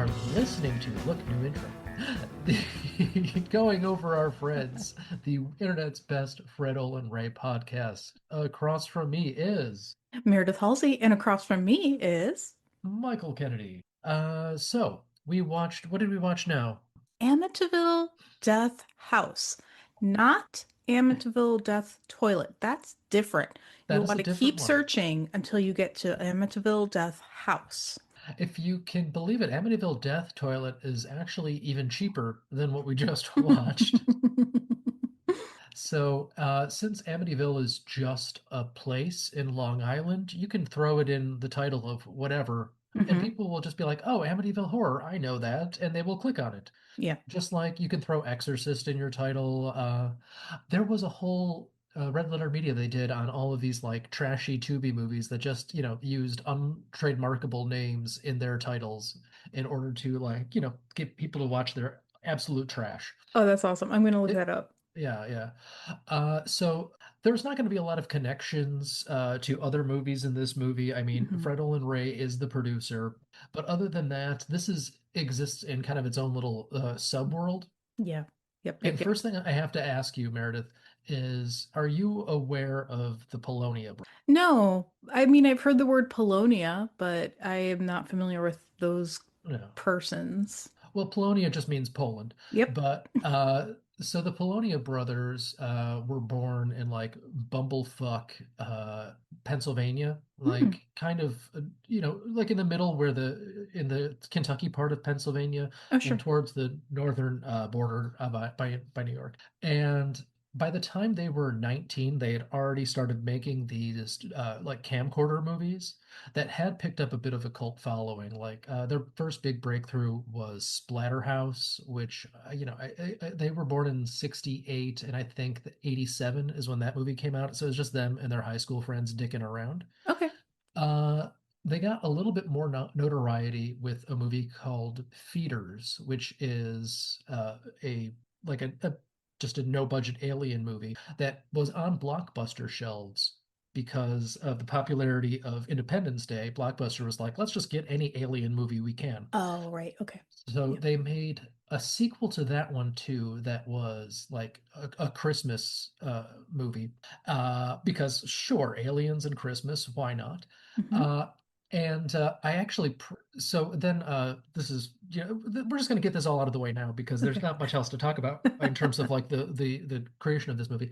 are listening to New Intro, going over our friends, the internet's best Fred Olen Ray podcast. Across from me is Meredith Halsey, and across from me is Michael Kennedy. So we watched. What did we watch now? Amityville Death House, not Amityville Death Toilet. That's different. That You'll is want a to different keep one. searching until you get to Amityville Death House. If you can believe it, Amityville Death Toilet is actually even cheaper than what we just watched. So, since Amityville is just a place in Long Island, you can throw it in the title of whatever, and Hmm. people will just be like, "Oh, Amityville Horror, I know that," and they will click on it. Yeah. Just like you can throw Exorcist in your title. There was a whole Red Letter Media they did on all of these like trashy Tubi movies that just, used untrademarkable names in their titles in order to like, get people to watch their absolute trash. Oh, that's awesome. I'm going to look It, that up. yeah, yeah. So there's not going to be a lot of connections to other movies in this movie. I mean, Hmm. Fred Olen Ray is the producer, but other than that, this is exists in kind of its own little subworld. Yeah. Yep, And yep, yep. first thing I have to ask you, Meredith, is are you aware of the Polonia? No, I mean, I've heard the word Polonia, but I am not familiar with those No. persons. Well, Polonia just means Poland, Yep. but so the Polonia brothers were born in like bumblefuck Pennsylvania, Hmm. like kind of like in the middle where in the Kentucky part of Pennsylvania Oh, and sure. towards the northern border by New York. And by the time they were 19, they had already started making these like camcorder movies that had picked up a bit of a cult following. Like their first big breakthrough was Splatterhouse, which they were born in '68, and I think that '87 is when that movie came out. So it was just them and their high school friends dicking around. Okay. Uh, they got a little bit more notoriety with a movie called Feeders, which is a like a just a no budget alien movie that was on Blockbuster shelves because of the popularity of Independence Day. Blockbuster was like, let's just get any alien movie we can. Oh, right. Okay. So Yep. they made a sequel to that one too, that was like a Christmas movie. Because sure, aliens and Christmas, why not? Hmm. Uh, and I actually, so then this is, we're just going to get this all out of the way now because there's Okay. not much else to talk about in terms of like the creation of this movie.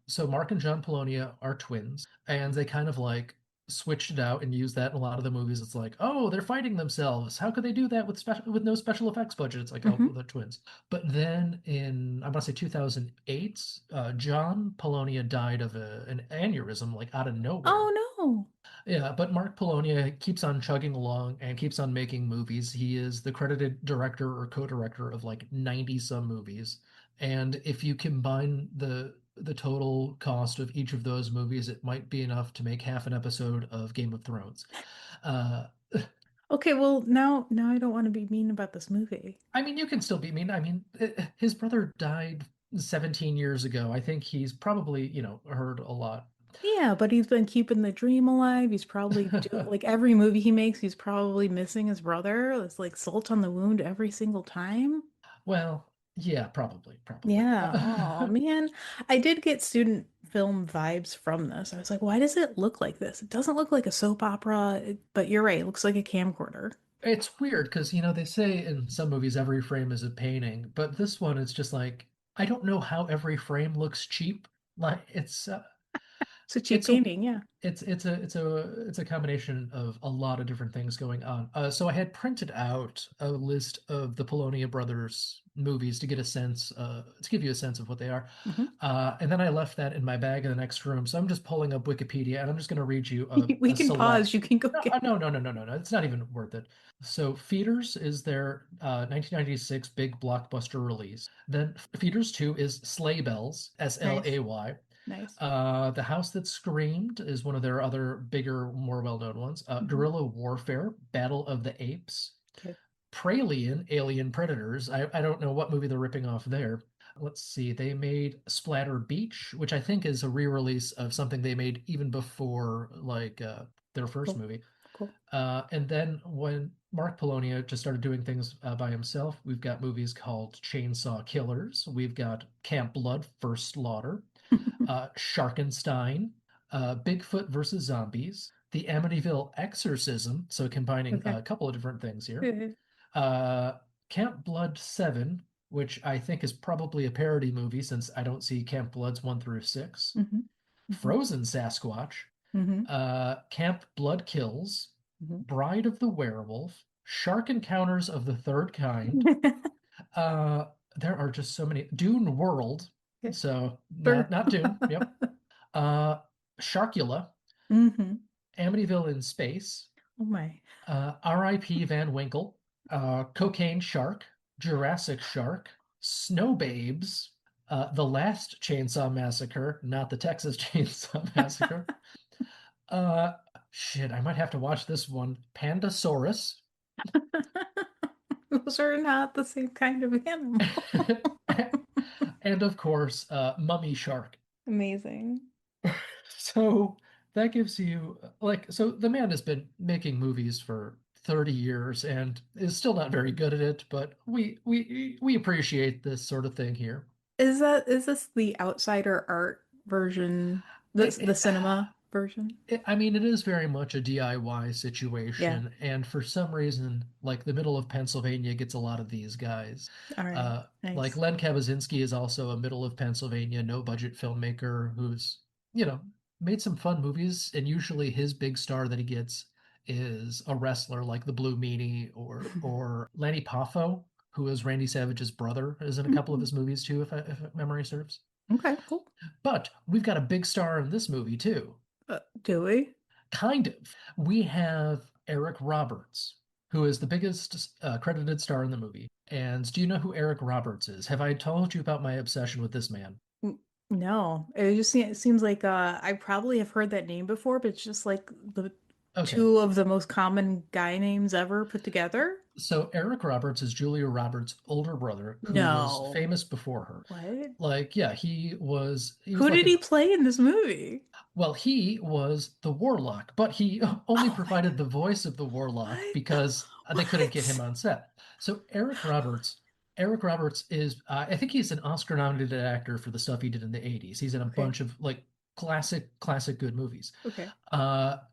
So Mark and John Polonia are twins, and they kind of like switched it out and used that in a lot of the movies. It's like, oh, they're fighting themselves. How could they do that with no special effects budget? It's like, oh, Hmm. well, they're twins. But then I want to say 2008, John Polonia died of an aneurysm, like out of nowhere. Oh no. Yeah, but Mark Polonia keeps on chugging along and keeps on making movies. He is the credited director or co-director of like 90 some movies. And if you combine the total cost of each of those movies, it might be enough to make half an episode of Game of Thrones. Uh, Okay, well now I don't want to be mean about this movie. I mean, you can still be mean. I mean, his brother died 17 years ago. I think he's probably, heard a lot. Yeah, but he's been keeping the dream alive. He's probably doing like every movie he makes, he's probably missing his brother. It's like salt on the wound every single time. Well, yeah, probably. Yeah. Oh man. I did get student film vibes from this. I was like, why does it look like this? It doesn't look like a soap opera, but you're right, it looks like a camcorder. It's weird because, they say in some movies every frame is a painting, but this one it's just like I don't know how every frame looks cheap. Like It's a cheap it's a painting, yeah. it's a combination of a lot of different things going on. So I had printed out a list of the Polonia brothers movies to get a sense, to give you a sense of what they are. Hmm. And then I left that in my bag in the next room. So I'm just pulling up Wikipedia and I'm just going to read you We a can pause. select. You can go No, get it. no, no, no, no, no, no. It's not even worth it. So Feeders is their 1996 big blockbuster release. Then Feeders 2 is Sleigh Bells, Nice. Slay. Nice. The House That Screamed is one of their other bigger, more well-known ones. Hmm. Guerrilla Warfare, Battle of the Apes, Okay. Pralien, Alien Predators. I don't know what movie they're ripping off there. Let's see. They made Splatter Beach, which I think is a re-release of something they made even before like their first Cool. movie. Cool. And then when Mark Polonia just started doing things by himself. We've got movies called Chainsaw Killers. We've got Camp Blood, First Slaughter, Sharkenstein, Bigfoot versus Zombies, The Amityville Exorcism, so combining Okay. a couple of different things here. Mm-hmm. Uh, Camp Blood 7, which I think is probably a parody movie since I don't see Camp Bloods 1 through 6. Hmm. Frozen Sasquatch, Hmm. Camp Blood Kills, Hmm. Bride of the Werewolf, Shark Encounters of the Third Kind. Uh, there are just so many. Dune World, Okay. so Sure. not Dune. Yep. Uh, Sharkula, Hmm. Amityville in Space, Oh my. R.I.P. Van Winkle, Cocaine Shark, Jurassic Shark, Snow Babes, The Last Chainsaw Massacre, not the Texas Chainsaw Massacre. Uh, Shit, I might have to watch this one. Pandasaurus, Those are not the same kind of animal. and of course, Mummy Shark. Amazing. So that gives you like, so the man has been making movies for 30 years and is still not very good at it, but we appreciate this sort of thing here. Is this the outsider art version? It, The it, cinema version? I mean, it is very much a DIY Yeah. situation, and for some reason, like the middle of Pennsylvania gets a lot of these guys. All right. Like Nice. Len Kabasinski is also a middle of Pennsylvania, no budget filmmaker who's, you know, made some fun movies, and usually his big star that he gets is a wrestler like the Blue Meanie or Lanny Poffo, who is Randy Savage's brother, is in a couple of his movies too, if memory serves. Okay, cool. But we've got a big star in this movie too. Do we? Kind of. We have Eric Roberts, who is the biggest credited star in the movie. And do you know who Eric Roberts is? Have I told you about my obsession with this man? No. It seems like I probably have heard that name before, but it's just like the Okay. two of the most common guy names ever put together. So Eric Roberts is Julia Roberts' older brother who was No. famous before her. What? Like, yeah, he was Who like did a he play in this movie? well, he was the warlock, but he only Oh my, provided the voice of the warlock what? because they couldn't get him What? on set. So Eric Roberts is, I think he's an Oscar-nominated actor for the stuff he did in the 80s. He's in a Okay. bunch of like classic good movies. Okay.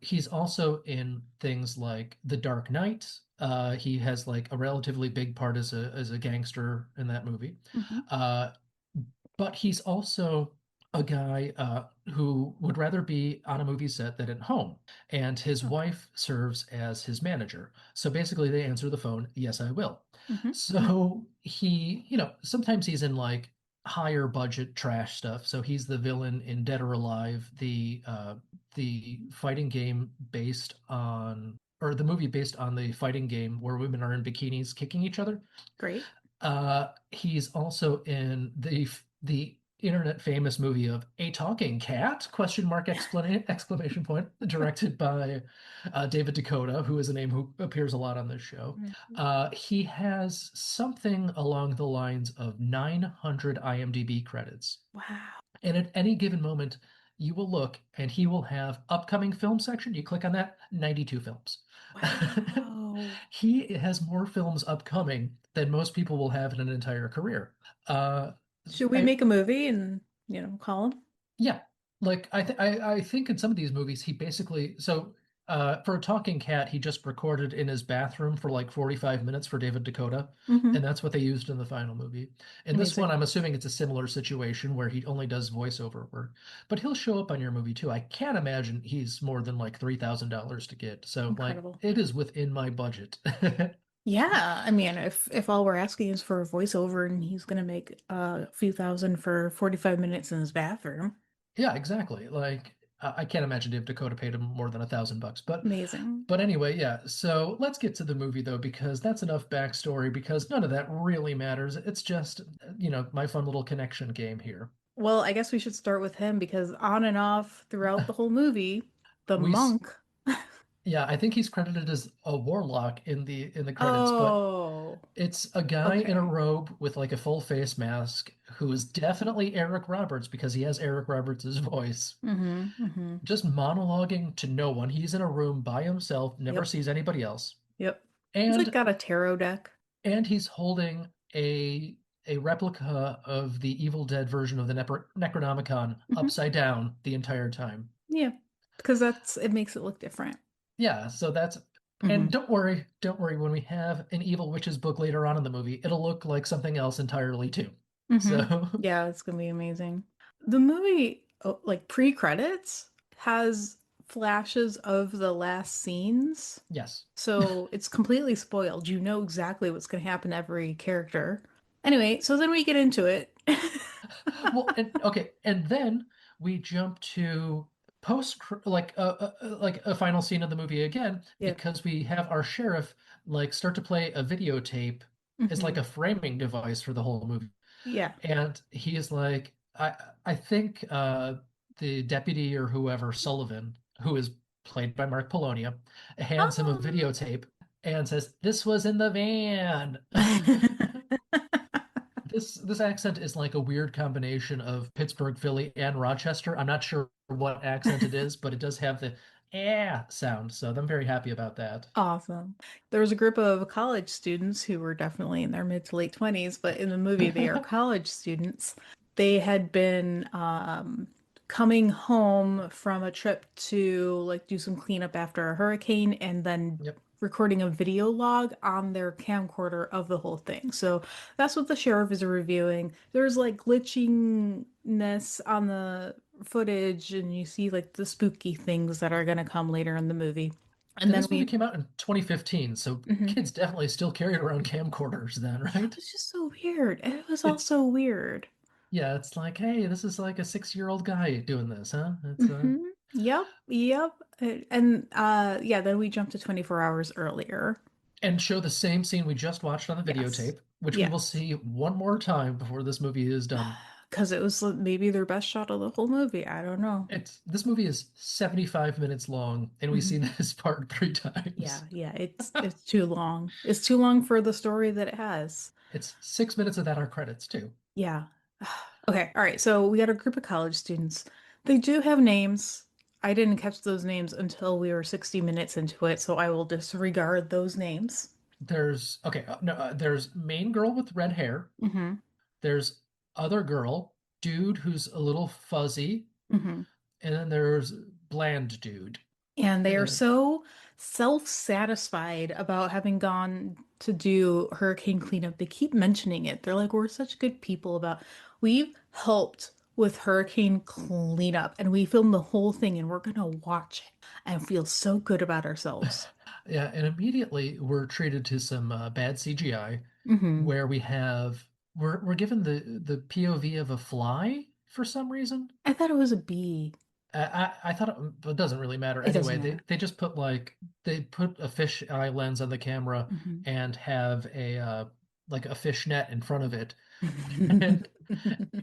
He's also in things like The Dark Knight. He has like a relatively big part as a gangster in that movie. Hmm. Uh, but he's also a guy who would rather be on a movie set than at home. And his Okay. wife serves as his manager. So basically, they answer the phone, yes, I will. Hmm. So he, sometimes he's in like higher budget trash stuff. So he's the villain in Dead or Alive, the fighting game based on, or the movie based on the fighting game where women are in bikinis kicking each other. Great. He's also in the internet famous movie of A Talking Cat? Question mark exclamation point, directed by David Dakota, who is a name who appears a lot on this show. He has something along the lines of 900 IMDb credits. Wow. And at any given moment, you will look and he will have upcoming film section. You click on that, 92 films. Wow. He has more films upcoming than most people will have in an entire career. Uh, Should we I, make a movie and, call him? yeah, like I think in some of these movies he basically for a talking cat he just recorded in his bathroom for like 45 minutes for David Dakota, and Hmm. that's what they used in the final movie. In this one, Amazing. I'm assuming it's a similar situation where he only does voiceover work, but he'll show up on your movie too. I can't imagine he's more than like $3,000 to get. So like Incredible. it is within my budget. Yeah, I mean, if all we're asking is for a voiceover and he's gonna make a few thousand for 45 minutes in his bathroom, Yeah, exactly. Like I can't imagine Dave Dakota paid him more than $1,000, but amazing. anyway, yeah. So let's get to the movie though, because that's enough backstory. Because none of that really matters. It's just my fun little connection game here. Well, I guess we should start with him because on and off throughout the whole movie, the We monk. Yeah, I think he's credited as a warlock in the credits, but Oh, it's a guy in a okay. robe with like a full face mask who is definitely Eric Roberts because he has Eric Roberts' voice. Mm-hmm. Mm-hmm. Just monologuing to no one. He's in a room by himself, never Yep. sees anybody else. Yep. He's like And got a tarot deck. he's holding a replica of the Evil Dead version of the Necronomicon Hmm. upside down the entire time. Yeah, because that's it makes it look different. Yeah, so that's and Hmm. don't worry, when we have an Evil Witches book later on in the movie, it'll look like something else entirely too. Hmm. So, Yeah, it's gonna be amazing. The movie, oh, like pre-credits, has flashes of the last scenes. yes. So it's completely spoiled. You know exactly what's going to happen to every character. Anyway, so then we get into it. Well, and okay, and then we jump to post like a final scene of the movie again Yeah. because we have our sheriff like start to play a videotape as like Hmm. a framing device for the whole movie. Yeah. And he is like, I think the deputy or whoever, Sullivan, who is played by Mark Polonia, hands him a Ah. videotape and says, "This was in the van." This accent is like a weird combination of Pittsburgh, Philly, and Rochester. I'm not sure what accent it is, but it does have the "eh" sound, so I'm very happy about that. Awesome. There was a group of college students who were definitely in their mid to late 20s, but in the movie, they are college students. They had been coming home from a trip to like do some cleanup after a hurricane and then Yep. recording a video log on their camcorder of the whole thing. So that's what the sheriff is reviewing. There's like glitchiness on the footage, and you see like the spooky things that are going to come later in the movie. And And then this movie we came out in 2015, so Mhm. kids definitely still carried around camcorders then, Yeah, it right? was just so weird. It was all It's so weird. Yeah, it's like, hey, this is like a 6-year-old guy doing this, huh? It's Yep, yep. And yeah, then we jumped to 24 hours earlier. and show the same scene we just watched on the Yes. videotape, which we will Yes. see one more time before this movie is done. Because it was maybe their best shot of the whole movie. I don't know. It's This movie is 75 minutes long, and we see Hmm. this part 3 times. Yeah, yeah, it's too long. It's too long for the story that it has. It's 6 minutes of that are credits too. Yeah. Okay, all right. So we got a group of college students. They do have names. I didn't catch those names until we were 60 minutes into it, so I will disregard those names. There's okay, no, there's main girl with red hair. Hmm. There's other girl, dude who's a little fuzzy, Hmm. and then there's bland dude. And they are Uh, so self-satisfied about having gone to do hurricane cleanup. They keep mentioning it. They're like, we're such good people about we've helped with hurricane cleanup and we filmed the whole thing and we're gonna watch it and feel so good about ourselves. Yeah, and immediately we're treated to some bad CGI Hmm. where we're given the POV of a fly for some reason. I thought it was a bee. I thought it doesn't really matter It doesn't anyway. matter. They just put they put a fish eye lens on the camera Hmm. and have a like a fish net in front of it, and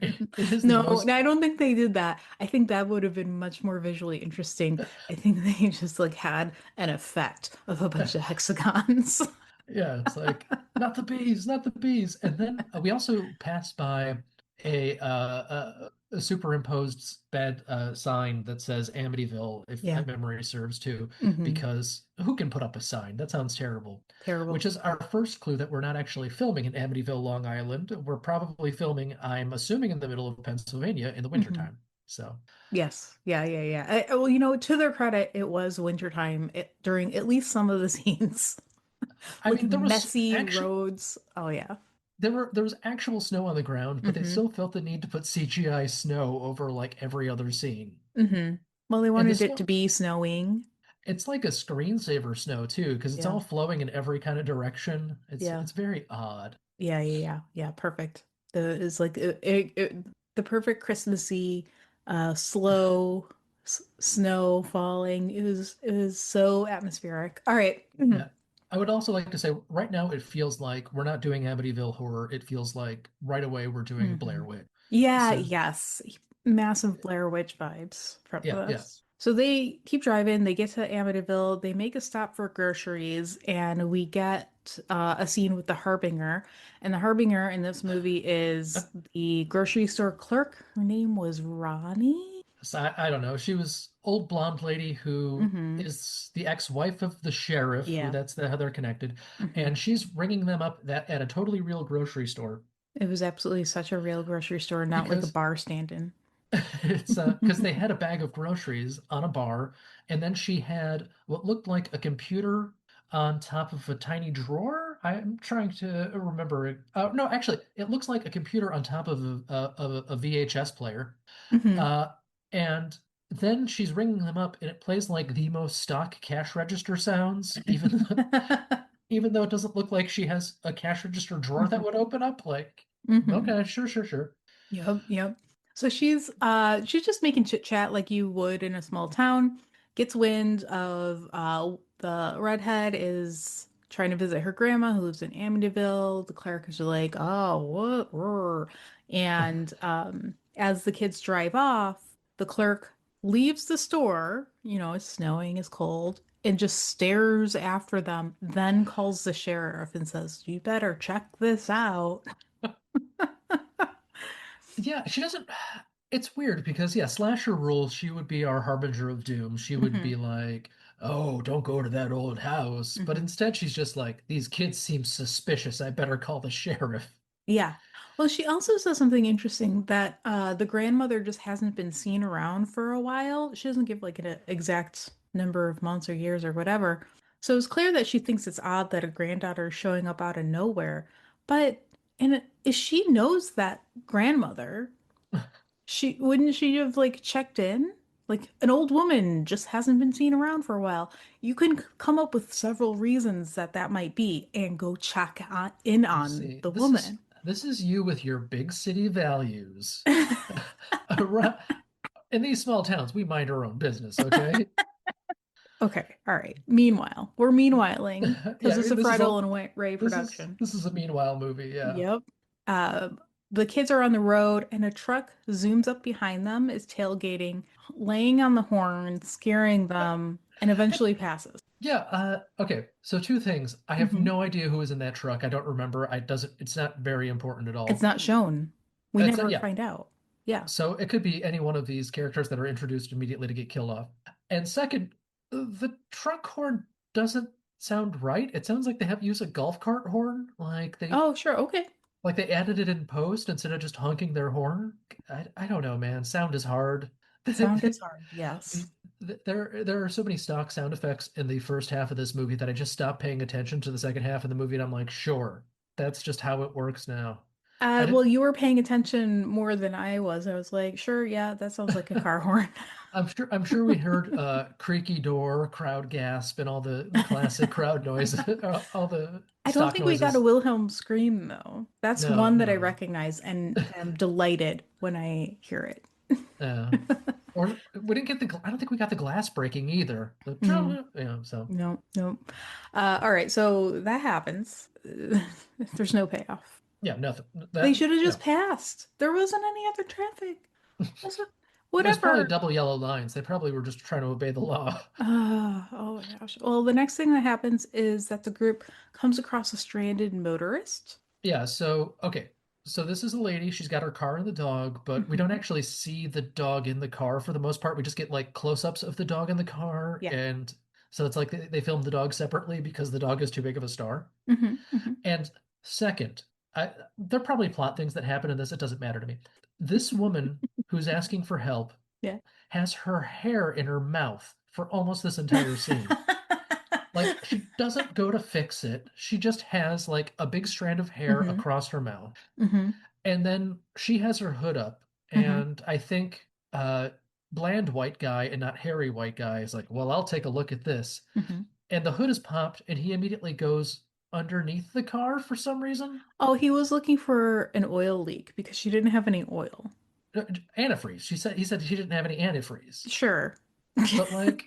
it is the No, most no, I don't think they did that. I think that would have been much more visually interesting. I think they just like had an effect of a bunch of hexagons. Yeah, it's like not the bees, not the bees. And then we also passed by a superimposed bad sign that says Amityville, if Yeah. memory serves too, Hmm. because who can put up a sign? That sounds terrible. Which Terrible. is our first clue that we're not actually filming in Amityville, Long Island. We're probably filming, I'm assuming, in the middle of Pennsylvania in the Hmm. wintertime. So, Yes. Yeah, yeah, yeah. Well, to their credit, it was wintertime during at least some of the scenes. I Like mean, messy roads. Oh yeah. there was actual snow on the ground, but they Hmm. still felt the need to put CGI snow over like every other scene. Hmm. Well, they And the wanted it to snow, be snowing. it's like a screensaver snow too, because it's Yeah. all flowing in every kind of direction. Yeah. It's very odd. Yeah, yeah, yeah, yeah. Perfect. Is like the perfect Christmassy, slow snow falling. It was so atmospheric. All right. Mhm. Yeah. I would also like to say right now it feels like we're not doing Amityville horror. It feels like right away we're doing Blair Mhm. Witch. Yeah, So yes. Massive Blair Witch vibes from yeah, yeah. this. So they keep driving, they get to Amityville, they make a stop for groceries, and we get a scene with the Harbinger. And the Harbinger in this movie is the grocery store clerk. Her name was Ronnie. So I don't know. She was old blonde lady who Hmm. is the ex-wife of the sheriff, who Yeah. how they're connected, Hmm. and she's ringing them up that at a totally real grocery store It was absolutely such a real grocery store, not like a because bar stand-in. it's because they had a bag of groceries on a bar, and then she had what looked like a computer on top of a tiny drawer. I'm trying to remember it. No, actually, it looks like a computer on top of a VHS player. Hmm. Uh, and then she's ringing them up, and it plays like the most stock cash register sounds, even though it doesn't look like she has a cash register drawer that Hmm. would open up. Like, Hmm. okay, sure, sure, sure. Yep, yep. So she's just making chit chat like you would in a small town. Gets wind of the redhead is trying to visit her grandma who lives in Amityville. The cleric's are like, oh, what? Rrr." And as the kids drive off, the clerk leaves the store, it's snowing, it's cold, and just stares after them, then calls the sheriff and says, you better check this out. Yeah, she doesn't. It's weird because, yeah, slasher rules, she would be our harbinger of doom. She would be Hmm. like, oh, don't go to that old house. But Hmm. instead, she's just like, these kids seem suspicious. I better call the sheriff. Yeah. Well, she also says something interesting that the grandmother just hasn't been seen around for a while. She doesn't give like an exact number of months or years or whatever. So it's clear that she thinks it's odd that a granddaughter is showing up out of nowhere. But if she knows that grandmother, she wouldn't she have like checked in? Like an old woman just hasn't been seen around for a while. You can come up with several reasons that that might be and go in You on see, the woman. this is you with your big city values. Around- In these small towns, we mind our own business, okay? Okay, all right. Meanwhile, we're meanwhiling because Yeah, I it's mean, a Fred Olen Ray production. this is a meanwhile movie, yeah. Yep. Uh, the kids are on the road and a truck zooms up behind them, is tailgating, laying on the horn, scaring them, and eventually passes. Yeah, okay. So two things. I have Hmm. no idea who was in that truck. I don't remember. I doesn't it's not very important at It's all. not shown. We It's not, never yeah. find out. Yeah. So it could be any one of these characters that are introduced immediately to get killed off. And second, the truck horn doesn't sound right. It sounds like they have used a golf cart horn, Oh, sure. Okay. like they added it in post instead of just honking their horn. I don't know, man. Sound is hard. Sound is hard. Yes. There are so many stock sound effects in the first half of this movie that I just stopped paying attention to the second half of the movie, and I'm like, sure, that's just how it works now. I Well, didn't. you were paying attention more than I was. I was like, sure, yeah, that sounds like a car horn. I'm sure we heard creaky door, crowd gasp, and all the classic crowd noise, all the I don't stock think we got a noises. Wilhelm scream though. That's No, one that I no. recognize and am delighted when I hear it. Uh, or we didn't get I don't think we got the glass breaking either. Mm, So no, no. All right, so that happens. There's no payoff. yeah, nothing. They That should have you just know, passed. There wasn't any other traffic. Was it- there's probably Whatever. double yellow lines. They probably were just trying to obey the law. Oh my gosh. Well, the next thing that happens is that the group comes across a stranded motorist. Yeah, so okay. So this is a lady, she's got her car and the dog, but we don't Hmm. actually see the dog in the car for the most part. We just get like close-ups of the dog in the car, Yeah. and so it's like they filmed the dog separately because the dog is too big of a star. Hmm. Hmm. And second, there are probably plot things that happen in this. It doesn't matter to me. This woman who's asking for help Yeah. has her hair in her mouth for almost this entire scene. Like she doesn't go to fix it. She just has like a big strand of hair Hmm. across her mouth. Hmm. And then she has her hood up. Hmm. And I think bland white guy and not hairy white guy is like, well, I'll take a look at this. Hmm. And the hood is popped and he immediately goes underneath the car for some reason. Oh, he was looking for an oil leak because she didn't have any oil. Antifreeze. He said she didn't have any antifreeze. Sure. But like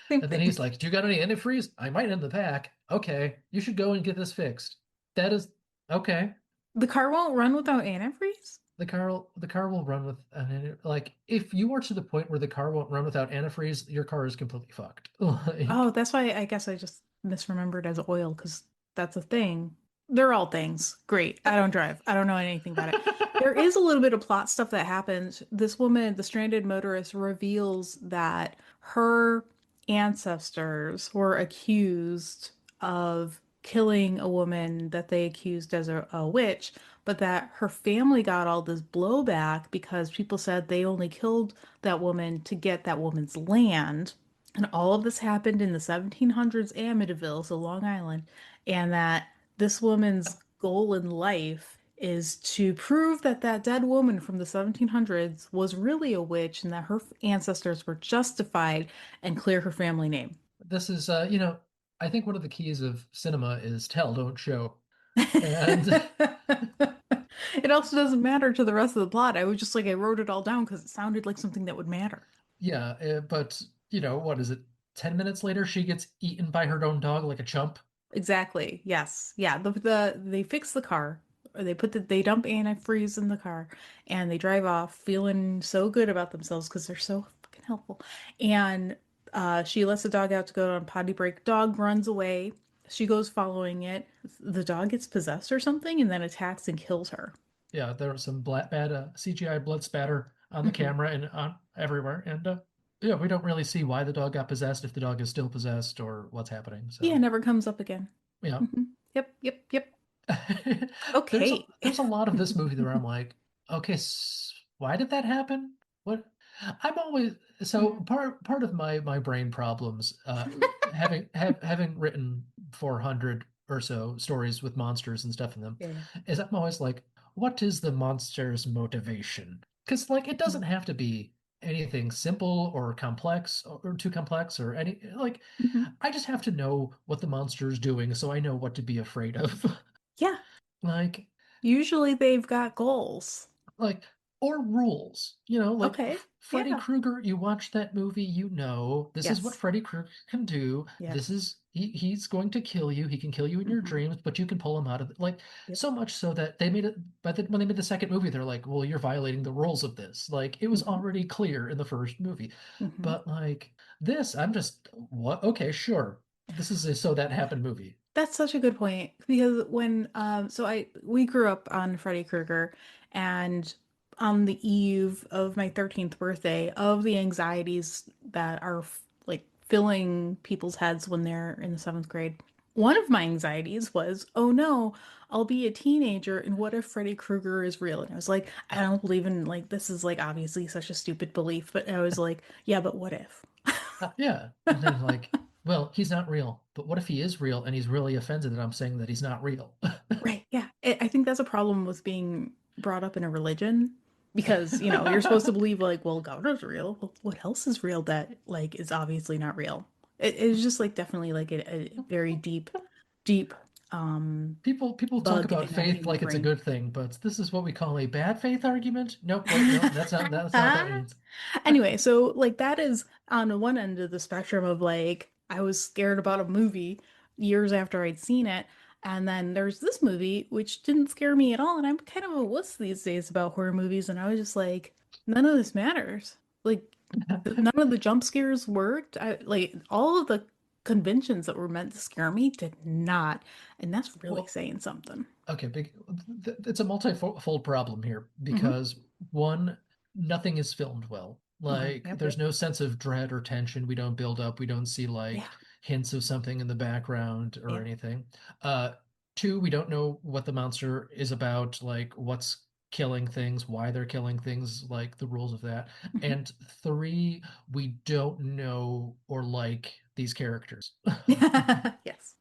Same and then thing. he's like, "Do you got any antifreeze? I might in the pack. Okay, you should go and get this fixed." That is okay. The car won't run without antifreeze? The car will run with like if you are to the point where the car won't run without antifreeze, your car is completely fucked. Oh, Like that's why I guess I just misremembered as oil because that's a thing. They're all things. Great. I don't drive. I don't know anything about it. There is a little bit of plot stuff that happens. This woman, the stranded motorist, reveals that her ancestors were accused of killing a woman that they accused as a witch, but that her family got all this blowback because people said they only killed that woman to get that woman's land. And all of this happened in the 1700s Amityville, so Long Island, and that this woman's goal in life is to prove that that dead woman from the 1700s was really a witch and that her ancestors were justified and clear her family name. This is, I think one of the keys of cinema is tell, don't show. And It also doesn't matter to the rest of the plot. I was just like, I wrote it all down because it sounded like something that would matter. yeah, but, what is it? 10 minutes later, she gets eaten by her own dog like a chump. Exactly. Yes. Yeah. They fix the car. Or they dump antifreeze in the car and they drive off feeling so good about themselves because they're so fucking helpful. And she lets the dog out to go on potty break. Dog runs away. She goes following it. The dog gets possessed or something and then attacks and kills her. Yeah, there was some bad CGI blood spatter on the Hmm. camera and on everywhere. And yeah, we don't really see why the dog got possessed, if the dog is still possessed or what's happening. Yeah, So, never comes up again. yeah. Hmm. Yep. Yep. Yep. There's a Okay. there's a lot of this movie where I'm like, okay, why did that happen? What? I'm always so Mm. part of my brain problems, having written 400 or so stories with monsters and stuff in them, Yeah. Yeah. is I'm always like, what is the monster's motivation? Because like it doesn't have to be anything simple or complex or too complex or any like Hmm. I just have to know what the monster's doing so I know what to be afraid of. Yeah. Like Usually they've got goals. like or rules, like Okay. Freddy Yeah. Krueger. You watch that movie, this is what Yes. Freddy Krueger can do. Yep. He's going to kill you. He can kill you in your Hmm. dreams, but you can pull him out of it. Like Yep. so much so that they made it. But when they made the second movie, they're like, well, you're violating the rules of this. Like it was Hmm. already clear in the first movie, Hmm. but like this, I'm just what? Okay, sure. This is a so that happened movie. That's such a good point because when so I we grew up on Freddy Krueger and on the eve of my 13th birthday of the anxieties that are like filling people's heads when they're in the seventh grade. One of my anxieties was, oh no, I'll be a teenager and what if Freddy Krueger is real? And I was like, I don't believe in like this is like obviously such a stupid belief, but I was like, yeah, but what if? Yeah. And then like, well, he's not real. But what if he is real and he's really offended that I'm saying that he's not real? Right. Yeah. I think that's a problem with being brought up in a religion because, you're supposed to believe like, well, God is real. Well, what else is real that like is obviously not real? It's just like definitely like a very deep People talk bug about in faith my like it's a brain. good thing, but this is what we call a bad faith argument. Nope, wait, no, that's not what that means. Anyway, so like that is on one end of the spectrum of like I was scared about a movie years after I'd seen it, and then there's this movie which didn't scare me at all, and I'm kind of a wuss these days about horror movies, and I was just like, none of this matters. Like none of the jump scares worked. I like all of the conventions that were meant to scare me did not, and that's really Well, saying something. okay, it's a multifold problem here Hmm. because one, nothing is filmed well. Hmm. Like, Yep, there's yep. no sense of dread or tension. We don't build up. We don't see Yeah, like hints of something in the background or yeah. anything. Uh, Two, we don't know what the monster is about, like what's killing things, why they're killing things, like the rules of that. Mhm. And three, we don't know or like these characters. Yes.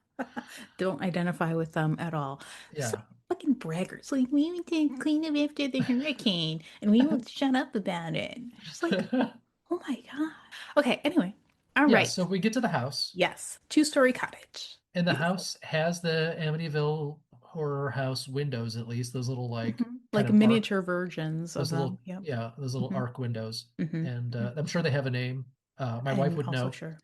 Don't identify with them at all. Just like Yeah. fucking braggarts. Like, we went to clean up after the hurricane and we won't shut up about it. Just like, oh my God. Okay, anyway. All Yeah, right. so we get to the house. Yes. Two-story cottage. And the Beautiful. house has the Amityville horror house windows, at least those little like kind Like of arc, miniature versions of them. Yep. those little Hmm. arc windows. Hmm. And I'm sure they have a name. My wife I'm would also know. sure.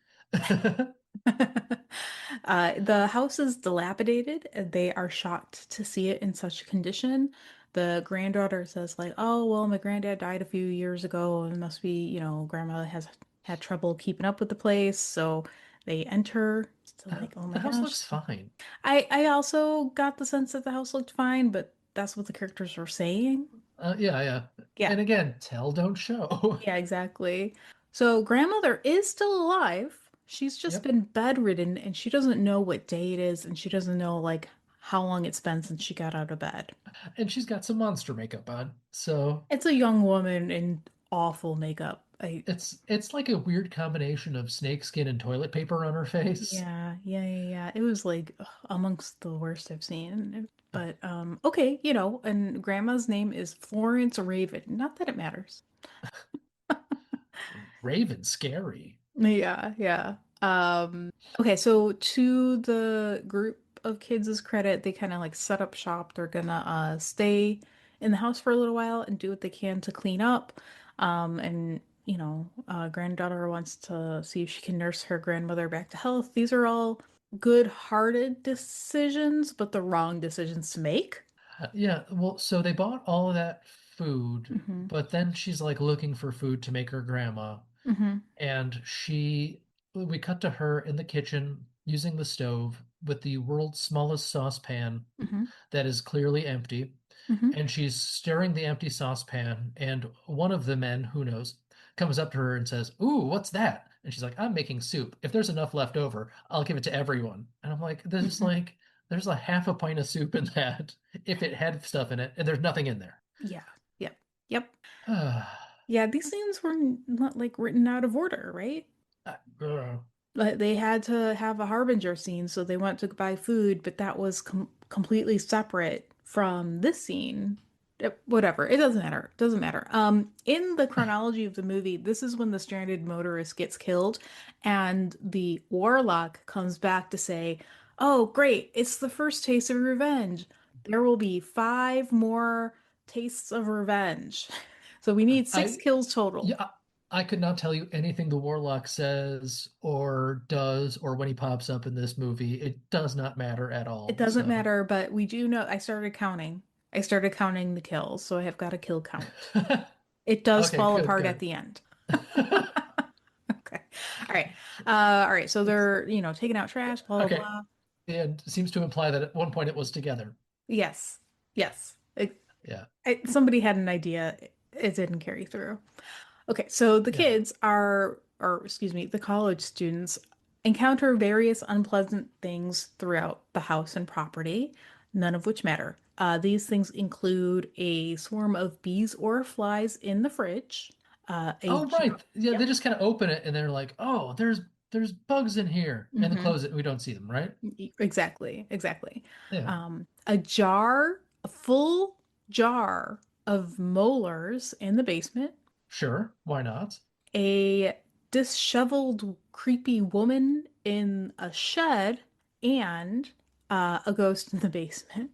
The house is dilapidated. They are shocked to see it in such condition. The granddaughter says, like, oh, well, my granddad died a few years ago. And it must be, grandma has had trouble keeping up with the place. So They enter. Still Uh, like, oh the my house gosh. looks fine. I also got the sense that the house looked fine, but that's what the characters were saying. Yeah, yeah. Yeah, And again, tell, don't show. yeah, exactly. So grandmother is still alive. She's just Yep. been bedridden and she doesn't know what day it is and she doesn't know like how long it's been since she got out of bed. And she's got some monster makeup on. So It's a young woman in awful makeup. it's like a weird combination of snakeskin and toilet paper on her face. Yeah. It was like ugh, amongst the worst I've seen. But okay, and grandma's name is Florence Raven. Not that it matters. Raven scary. Yeah. Okay, so to the group of kids' credit, they kind of like set up shop. They're gonna stay in the house for a little while and do what they can to clean up. And granddaughter wants to see if she can nurse her grandmother back to health. These are all good-hearted decisions, but the wrong decisions to make. Yeah, well, so they bought all of that food, Hmm but then she's like looking for food to make her grandma. hmm And we cut to her in the kitchen using the stove with the world's smallest saucepan hmm that is clearly empty. hmm And she's stirring the empty saucepan. And one of the men, who knows, comes up to her and says, "Ooh, what's that?" And she's like, "I'm making soup. If there's enough left over, I'll give it to everyone." And I'm like, hmm there's a half a pint of soup in that if it had stuff in it, and there's nothing in there. Yeah. Yep. Yeah, these scenes were not like written out of order, right? Uh, Like they had to have a harbinger scene, so they went to buy food, but that was completely separate from this scene. Whatever, it doesn't matter. It doesn't matter. In the chronology of the movie, this is when the stranded motorist gets killed, and the warlock comes back to say, "Oh, great! It's the first taste of revenge. There will be 5 more tastes of revenge." So we need six I kills total. Yeah, I could not tell you anything the Warlock says or does or when he pops up in this movie. It does not matter at It all. doesn't So, matter, but we do know I started counting. I started counting the kills, so I have got a kill count. It does okay, fall good, apart at good. the end. Okay. All right. All right. So It's they're, taking out trash, blah, blah, okay. blah. And seems to imply that at one point it was together. Yes. Yes. Yeah. Somebody had an idea. It didn't carry through. Okay, so the Yeah. kids or excuse me, the college students encounter various unpleasant things throughout the house and property, none of which matter. These things include a swarm of bees or flies in the fridge, a Oh, jar. right. Yeah, they Yep. just kind of open it and they're like, "Oh, there's bugs in here." And then hmm close it and we don't see them, right? Exactly. Yeah. A full jar of molars in the basement, Sure. Why not? a disheveled, creepy woman in a shed, and a ghost in the basement.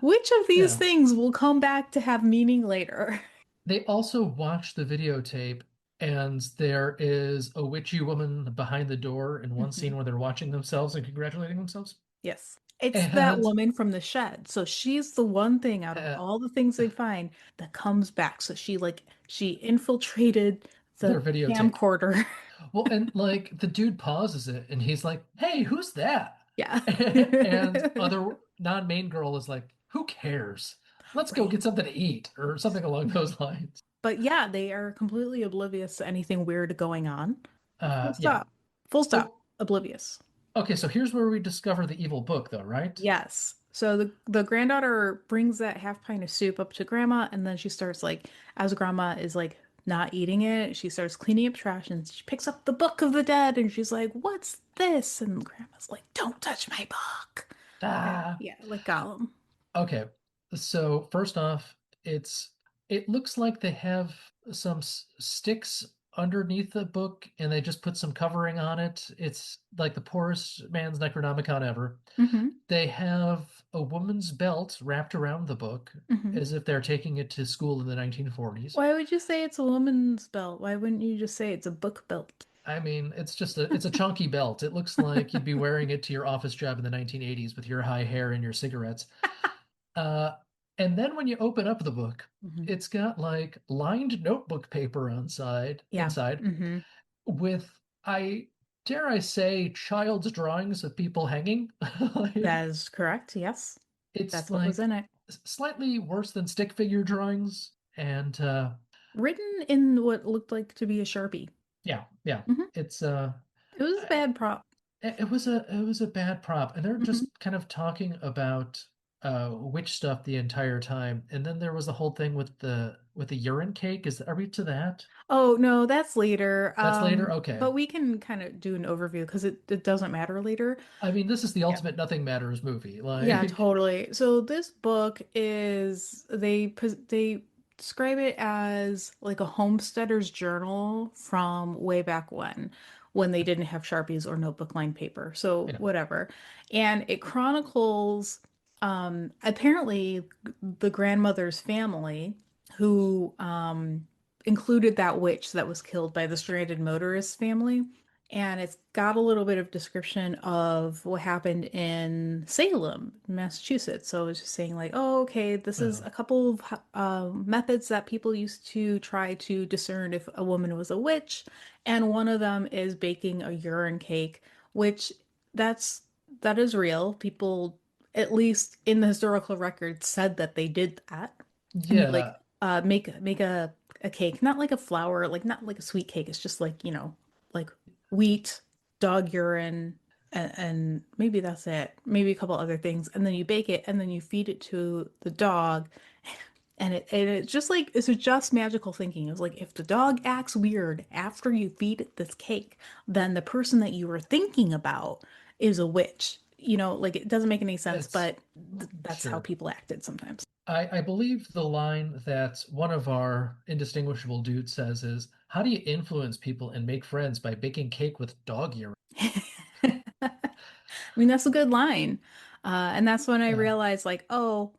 Which of these Yeah. things will come back to have meaning later? They also watch the videotape, and there is a witchy woman behind the door in one Mhm. scene where they're watching themselves and congratulating themselves. Yes. It's that And woman from the shed. So she's the one thing out of uh, all the things they find that comes back. So she infiltrated their the videotape. camcorder. Well, and like the dude pauses it and he's like, "Hey, who's that?" Yeah. And other non-main girl is like, "Who cares? Let's go Right. get something to eat," or something along those lines. But yeah, they are completely oblivious to anything weird going on. Full Yeah. stop. Full stop. Oh, Oblivious. okay, so here's where we discover the evil book, though, right? Yes. So the granddaughter brings that half pint of soup up to grandma, and then she starts like, as grandma is like not eating it, she starts cleaning up trash and she picks up the Book of the Dead and she's like, "What's this?" And grandma's like, "Don't touch my book." Yeah, Ah. yeah, like Gollum. Okay, so first off, it looks like they have some sticks underneath the book and they just put some covering on it. It's like the poorest man's Necronomicon ever. hmm They have a woman's belt wrapped around the book hmm as if they're taking it to school in the 1940s. Why would you say it's a woman's belt? Why wouldn't you just say it's a book belt? I mean, it's a chunky belt. It looks like you'd be wearing it to your office job in the 1980s with your high hair and your cigarettes. Uh, and then when you open up the book, hmm it's got like lined notebook paper on side Yeah. inside hmm with I dare I say, child's drawings of people hanging. Like, That is correct. Yes. it's That's what was like in it. slightly worse than stick figure drawings. And Written in what looked like to be a Sharpie. yeah, yeah, Hmm. it's It was a I- bad prop. it was a bad prop, and they're Hmm. just kind of talking about witch stuff the entire time. And then there was the whole thing with the urine cake. Are we to that? Oh, no, that's later. That's later. Okay. But we can kind of do an overview because it doesn't matter later. I mean, this is the Yeah. ultimate nothing matters movie. Yeah, Like, totally. So this book is they describe it as like a homesteader's journal from way back when they didn't have Sharpies or notebook lined paper. So you know, whatever. And it chronicles apparently the grandmother's family who included that witch that was killed by the stranded motorist family. And it's got a little bit of description of what happened in Salem, Massachusetts. So it's just saying, like, oh, okay, this is uh, a couple of methods that people used to try to discern if a woman was a witch. And one of them is baking a urine cake, which that's that is real. People, at least in the historical record, said that they did that. And you like yeah, make a cake, not like a flour, like not like a sweet cake. It's just like, like wheat, dog urine, and maybe that's it. Maybe a couple other things. And then you bake it and then you feed it to the dog. And it just like it's just magical thinking. It was like if the dog acts weird after you feed it this cake, then the person that you were thinking about is a witch. Like it doesn't make any sense, it's but that's how sure. people acted sometimes. I believe the line that one of our indistinguishable dudes says is, "How do you influence people and make friends by baking cake with dog urine?" I mean, that's a good line. And that's when I Yeah, realized, like, oh,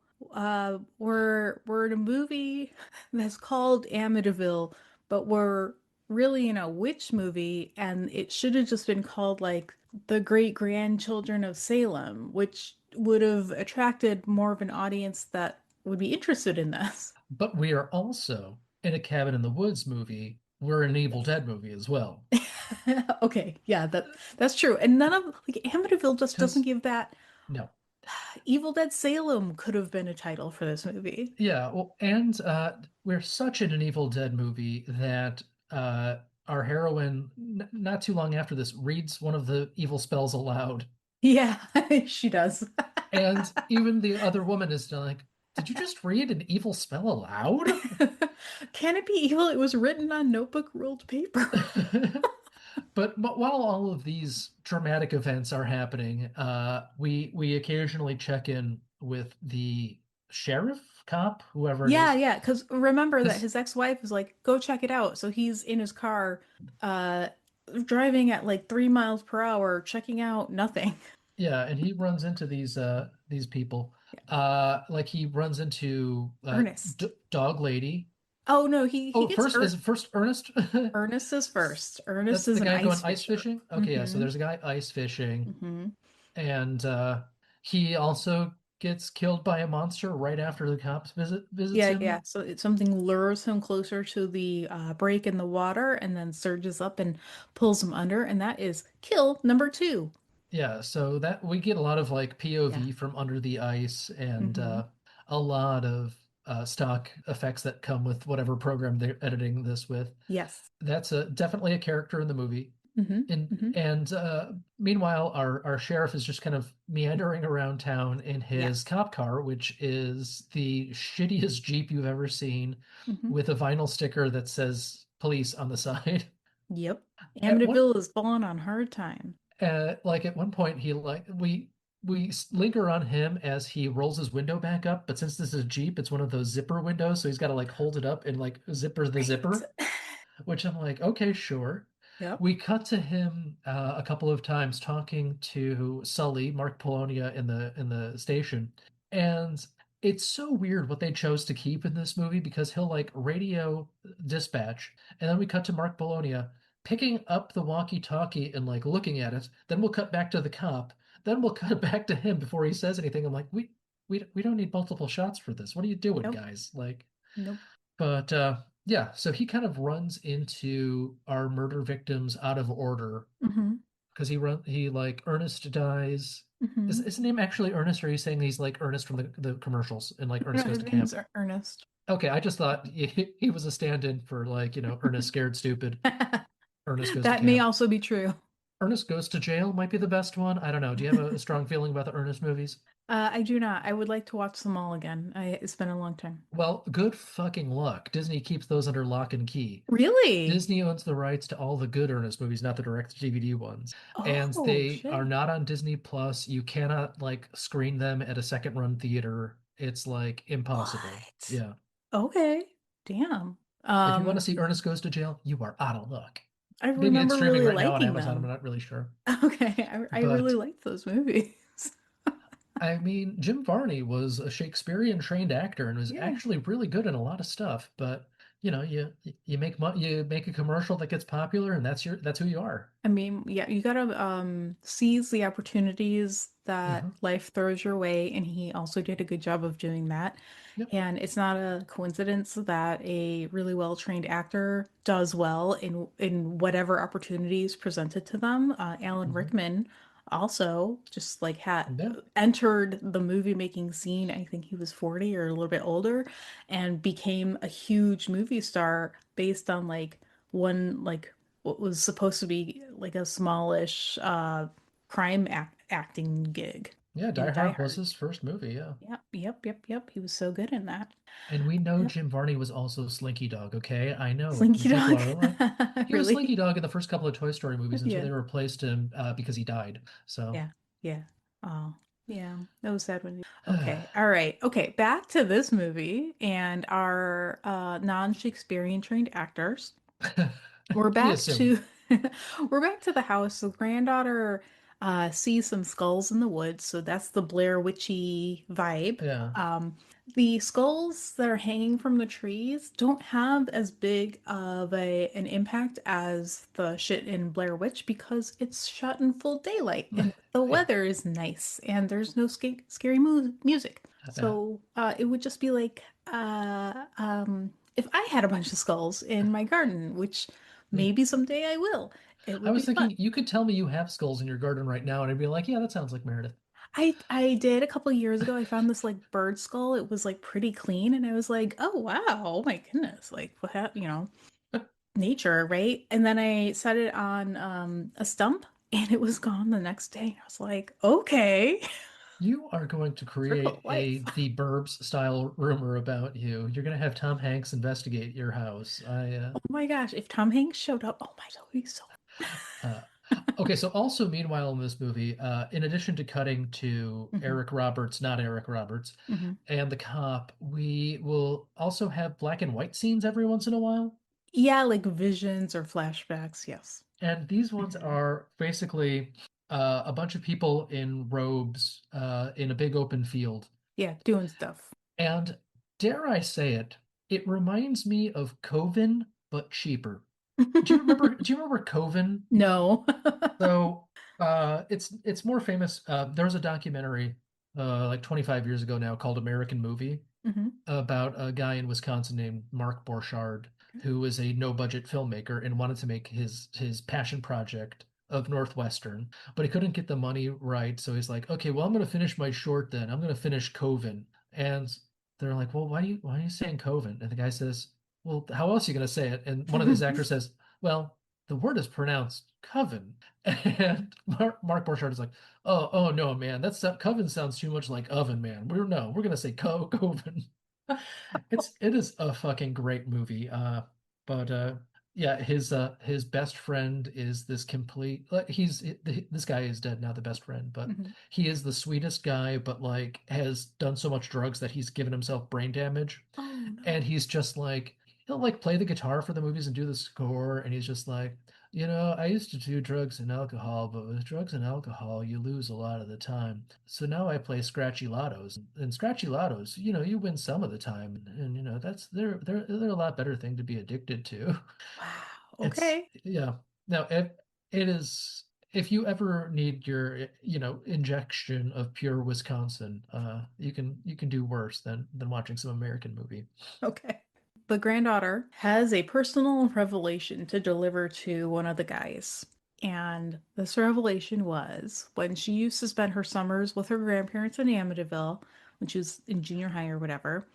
we're in a movie that's called Amityville, but we're really in a witch movie, and it should have just been called like The Great Grandchildren of Salem, which would have attracted more of an audience that would be interested in this. but we are also in a cabin in the woods movie. We're in an Evil Yes. Dead movie as well. Okay, yeah, that's true. And none of like Amityville just doesn't Because give that. no, Evil Dead Salem could have been a title for this movie. yeah, well, and we're such in an Evil Dead movie that uh, our heroine, n not too long after this, reads one of the evil spells aloud. Yeah, she does. And even the other woman is like, "Did you just read an evil spell aloud?" Can it be evil? It was written on notebook ruled paper. But while all of these dramatic events are happening, we occasionally check in with the sheriff, cop, whoever it Yeah, is, yeah, because remember that because his ex-wife was like, go check it out. So he's in his car, uh, driving at like 3 miles per hour, checking out nothing. yeah, and he runs into these people, Yeah. like he runs into Ernest. D Dog Lady. Oh no, he Oh, gets first is it first Ernest? Ernest is first. Ernest That's the is an guy going ice ice fisher. fishing. Okay, yeah, so Mm-hmm. there's a guy ice fishing. Mm-hmm. And he also gets killed by a monster right after the cops visits Yeah, yeah. him. So something lures him closer to the break in the water and then surges up and pulls him under, and that is kill number two. Yeah, so that we get a lot of like Yeah. POV from under the ice and Mm-hmm. a lot of stock effects that come with whatever program they're editing this with. Yes. That's definitely a character in the movie. Mm-hmm. And Mm-hmm. and meanwhile, our sheriff is just kind of meandering around town in his Yes. cop car, which is the shittiest Jeep you've ever seen, Mm-hmm. with a vinyl sticker that says police on the side. Yep. At one Amityville is falling on hard time. like at one point he like we linger on him as he rolls his window back up, but since this is a Jeep, it's one of those zipper windows, so he's got to like hold it up and like zipper the Right. zipper. Which I'm like, okay, sure. Yep. We cut to him a couple of times talking to Sully, Mark Polonia in the station, and it's so weird what they chose to keep in this movie because he'll like radio dispatch, and then we cut to Mark Polonia picking up the walkie-talkie and like looking at it. Then we'll cut back to the cop. Then we'll cut back to him before he says anything. I'm like, we don't need multiple shots for this. What are you doing, Nope. guys? Like, Nope. but yeah, so he kind of runs into our murder victims out of order. Mm-hmm. because he like Ernest dies. Hmm. Is his name actually Ernest, or are you saying he's like Ernest from the commercials and like No, Ernest Goes his to name's Camp? Ernest. Okay, I just thought he was a stand-in for like, Ernest Scared Stupid. Ernest Goes to That may Camp. also be true. Ernest Goes to Jail might be the best one. I don't know. Do you have a strong feeling about the Ernest movies? I do not. I would like to watch them all again. It's been a long time. Well, good fucking luck. Disney keeps those under lock and key. Really? Disney owns the rights to all the good Ernest movies, not the direct-to-DVD ones. And Oh, they are shit. not on Disney Plus. You cannot like screen them at a second run theater. It's like impossible. What? Yeah. Okay. Damn. If you want to Um, see Ernest Goes to Jail, you are out of luck. I Maybe it's remember streaming really right now on liking Amazon. I'm them. not really sure. Okay, I really But liked those movies. I mean, Jim Varney was a Shakespearean trained actor and was Yeah. actually really good in a lot of stuff. But you make money, you make a commercial that gets popular, and that's who you are. I mean, yeah, you gotta seize the opportunities that Hmm. life throws your way, and he also did a good job of doing that. Yep. And it's not a coincidence that a really well-trained actor does well in whatever opportunities presented to them. Alan Hmm. Rickman also just like had Yeah. entered the movie making scene. I think he was 40 or a little bit older, and became a huge movie star based on like one like what was supposed to be like a smallish acting gig Yeah. in Die Die Hard was Hard. his first movie. Yeah. Yep, yep, yep, yep. He was so good in that. And we know Yep. Jim Varney was also Slinky Dog. Okay. I know Slinky people Dog. are like, he was Slinky Really? Dog in the first couple of Toy Story movies until Yeah. they replaced him because he died. So, Yeah. Yeah. Oh, yeah. That was sad when okay. All right. Okay. Back to this movie and our non-Shakespearean trained actors. We're we back assume. to we're back to the house. The granddaughter sees some skulls in the woods, so that's the Blair Witchy vibe. Yeah. Um, the skulls that are hanging from the trees don't have as big of an impact as the shit in Blair Witch because it's shot in full daylight and the Yeah. weather is nice and there's no scary music. Yeah. So it would just be like if I had a bunch of skulls in my garden, which Yeah. maybe someday I will. It I would was be fun. thinking you could tell me you have skulls in your garden right now, and I'd be like, yeah, that sounds like Meredith. I did a couple years ago. I found this like bird skull. It was like pretty clean, and I was like, oh wow, oh my goodness, like what happened? Nature, right? And then I set it on a stump, and it was gone the next day. I was like, okay, You are going to circle create of life. a The Burbs style rumor about you. You're going to have Tom Hanks investigate your house. Oh my gosh, if Tom Hanks showed up, oh my, that would be so. Uh, okay. So also, meanwhile, in this movie, in addition to cutting to Hmm. Eric Roberts, not Eric Roberts, Hmm. and the cop, we will also have black and white scenes every once in a while. Yeah, like visions or flashbacks. Yes. And these ones Hmm. are basically a bunch of people in robes in a big open field. Yeah, doing stuff. And dare I say it, it reminds me of Coven, but cheaper. Do you remember Coven? No. So it's more famous. There was a documentary like 25 years ago now called American Movie Hmm. about a guy in Wisconsin named Mark Borchardt, who was a no-budget filmmaker and wanted to make his passion project of Northwestern, but he couldn't get the money right. So he's like, okay, well, I'm going to finish my short then. I'm going to finish Coven. And they're like, well, why are you saying Coven? And the guy says, well, how else are you going to say it? And one of his actors says, well, the word is pronounced Coven. And Mark Borchardt is like, oh no, man, Coven sounds too much like oven, man. We're gonna say Coven. It is a fucking great movie. But yeah, his best friend is this complete like this guy is dead now, the best friend, but Hmm. he is the sweetest guy, but like has done so much drugs that he's given himself brain damage. Oh And no. he's just like he'll like play the guitar for the movies and do the score, and he's just like, I used to do drugs and alcohol, but with drugs and alcohol, you lose a lot of the time. So now I play scratchy lottos, and scratchy lottos, you win some of the time, and that's they're a lot better thing to be addicted to. Wow. It's Okay. yeah. Now it is if you ever need your injection of pure Wisconsin, you can do worse than watching some American movie. Okay. The granddaughter has a personal revelation to deliver to one of the guys. And this revelation was when she used to spend her summers with her grandparents in Amityville when she was in junior high or whatever.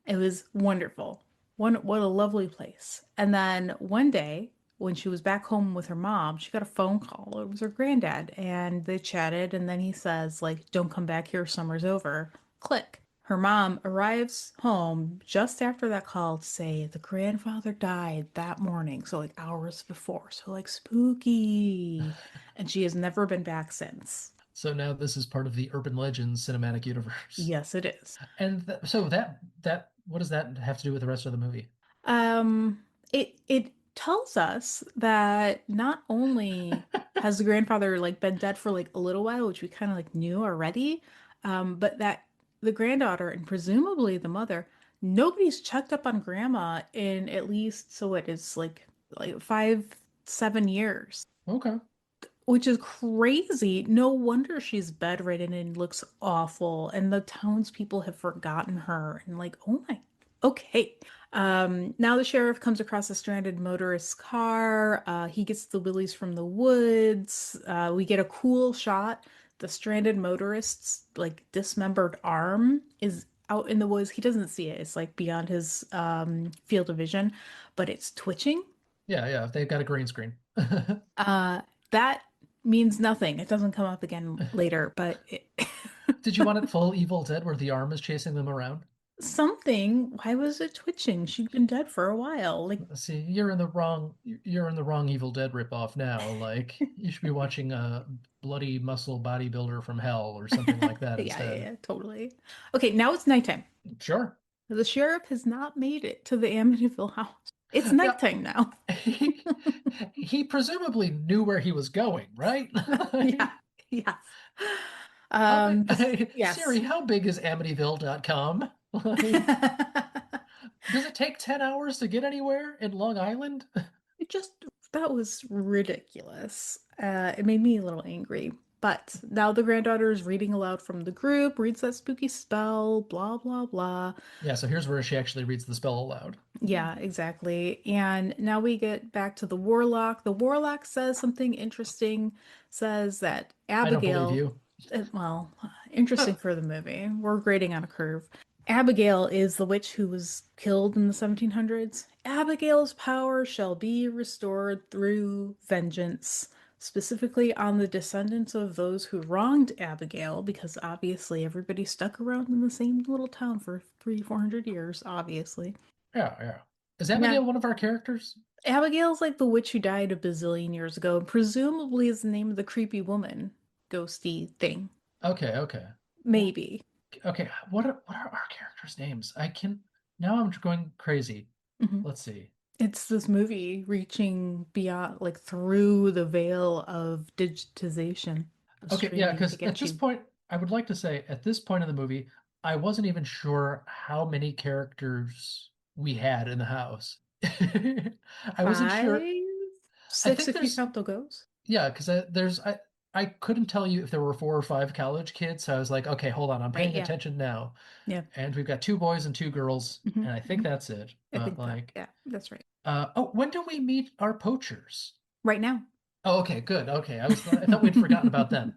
It was wonderful. What a lovely place. And then one day, when she was back home with her mom, she got a phone call. It was her granddad, and they chatted. And then he says, like, "Don't come back here. Summer's over." Click. Her mom arrives home just after that call to say the grandfather died that morning, so like hours before. So like spooky. And she has never been back since. So now this is part of the Urban Legends cinematic universe. Yes, it is. And so that what does that have to do with the rest of the movie? It tells us that not only has the grandfather like been dead for like a little while, which we kind of like knew already, but that the granddaughter and presumably the mother, nobody's checked up on grandma in at least so it is like 5, 7 years, Okay. which is crazy. No wonder she's bedridden and looks awful, and the townspeople have forgotten her. And like, oh my, okay. Now the sheriff comes across a stranded motorist's car. He gets the willies from the woods. We get a cool shot. The stranded motorist's like dismembered arm is out in the woods. He doesn't see it. It's like beyond his field of vision, but it's twitching. Yeah, yeah, they've got a green screen. Uh, that means nothing. It doesn't come up again later, but Did you want it full Evil Dead where the arm is chasing them around? something. Why was it twitching? She'd been dead for a while. Like, See, you're in the wrong Evil Dead ripoff now. Like you should be watching a bloody muscle bodybuilder from hell or something like that yeah, yeah, instead. yeah, totally. Okay, now it's nighttime. Sure. The sheriff has not made it to the Amityville house. It's Yeah. nighttime now. He, he presumably knew where he was going, right? Yeah, yes. How Siri, Yes. how big is Amityville.com? Like, does it take 10 hours to get anywhere in Long Island? It just, that was ridiculous. It made me a little angry. But now the granddaughter is reading aloud from the group, reads that spooky spell, blah, blah, blah. Yeah, so here's where she actually reads the spell aloud. Yeah, exactly. And now we get back to the warlock. The warlock says something interesting, says that I don't believe Abigail, you. well, interesting for the movie. We're grading on a curve. Abigail is the witch who was killed in the 1700s. Abigail's power shall be restored through vengeance, specifically on the descendants of those who wronged Abigail, because obviously everybody stuck around in the same little town for 300, 400 years, obviously. Yeah, yeah. Is Yeah. Abigail one of our characters? Abigail's like the witch who died a bazillion years ago, and presumably is the name of the creepy woman, ghosty thing. Okay, okay. Well, Maybe. okay, what are our characters' names? I can now I'm going crazy. Mhm. Let's see. It's this movie reaching beyond, like, through the veil of digitization of Okay, yeah, streaming to because at get this you. point, I would like to say at this point in the movie, I wasn't even sure how many characters we had in the house. I wasn't sure. Five, I six think if you there's count the ghosts. Yeah, because I couldn't tell you if there were 4 or 5 college kids. So I was like, okay, hold on, I'm Right, paying yeah. attention now. Yeah. And we've got 2 boys and 2 girls, Hmm, and I think hmm. that's it. I But think so. like, Yeah, that's right. oh, when do we meet our poachers? Right now. Oh, okay, good. Okay, I thought we'd forgotten about them.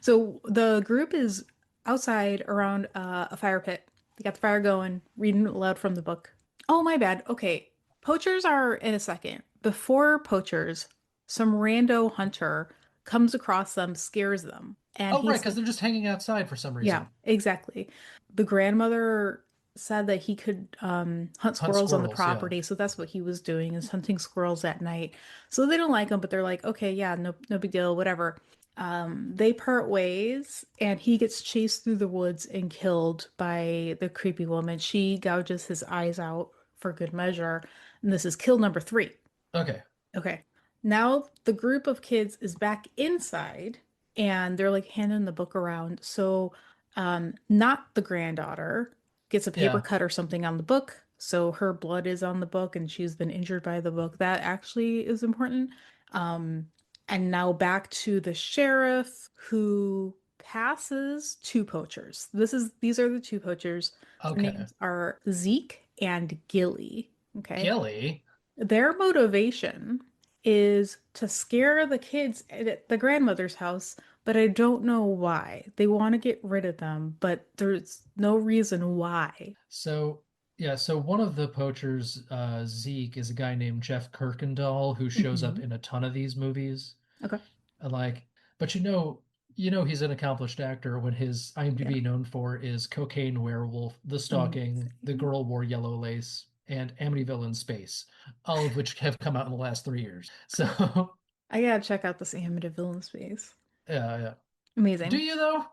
So the group is outside around a fire pit. They got the fire going, reading aloud from the book. Oh, my bad. Okay. Poachers are in a second. Before poachers, some rando hunter comes across them, scares them. And Oh, right, he's because like, they're just hanging outside for some yeah, reason. exactly. The grandmother said that he could hunt Hunt squirrels on the squirrels, yeah. property, so that's what he was doing is hunting squirrels at night. So they don't like him, but they're like, okay, yeah, no, no big deal, whatever. They part ways, and he gets chased through the woods and killed by the creepy woman. She gouges his eyes out for good measure, and this is kill number three. Okay, Okay. Now the group of kids is back inside and they're like handing the book around. So, not the granddaughter gets a paper yeah, cut or something on the book. So her blood is on the book and she's been injured by the book. That actually is important. Um, and now back to the sheriff who passes two poachers. These are the two poachers. Their okay. names are Zeke and Gilly. Okay. Gilly? Their motivation. is to scare the kids at the grandmother's house, but I don't know why. They want to get rid of them, but there's no reason why. So yeah, so one of the poachers, Zeke, is a guy named Jeff Kirkendall who shows up Hmm. in a ton of these movies. Okay. And like, but you know he's an accomplished actor when his Yeah. IMDb known for is Cocaine Werewolf, The Stalking, The Amazing. Girl Wore Yellow Lace, and Amityville in Space, all of which have come out in the last 3 years. So I gotta check out this Amityville in space. yeah. Do Amazing. you though?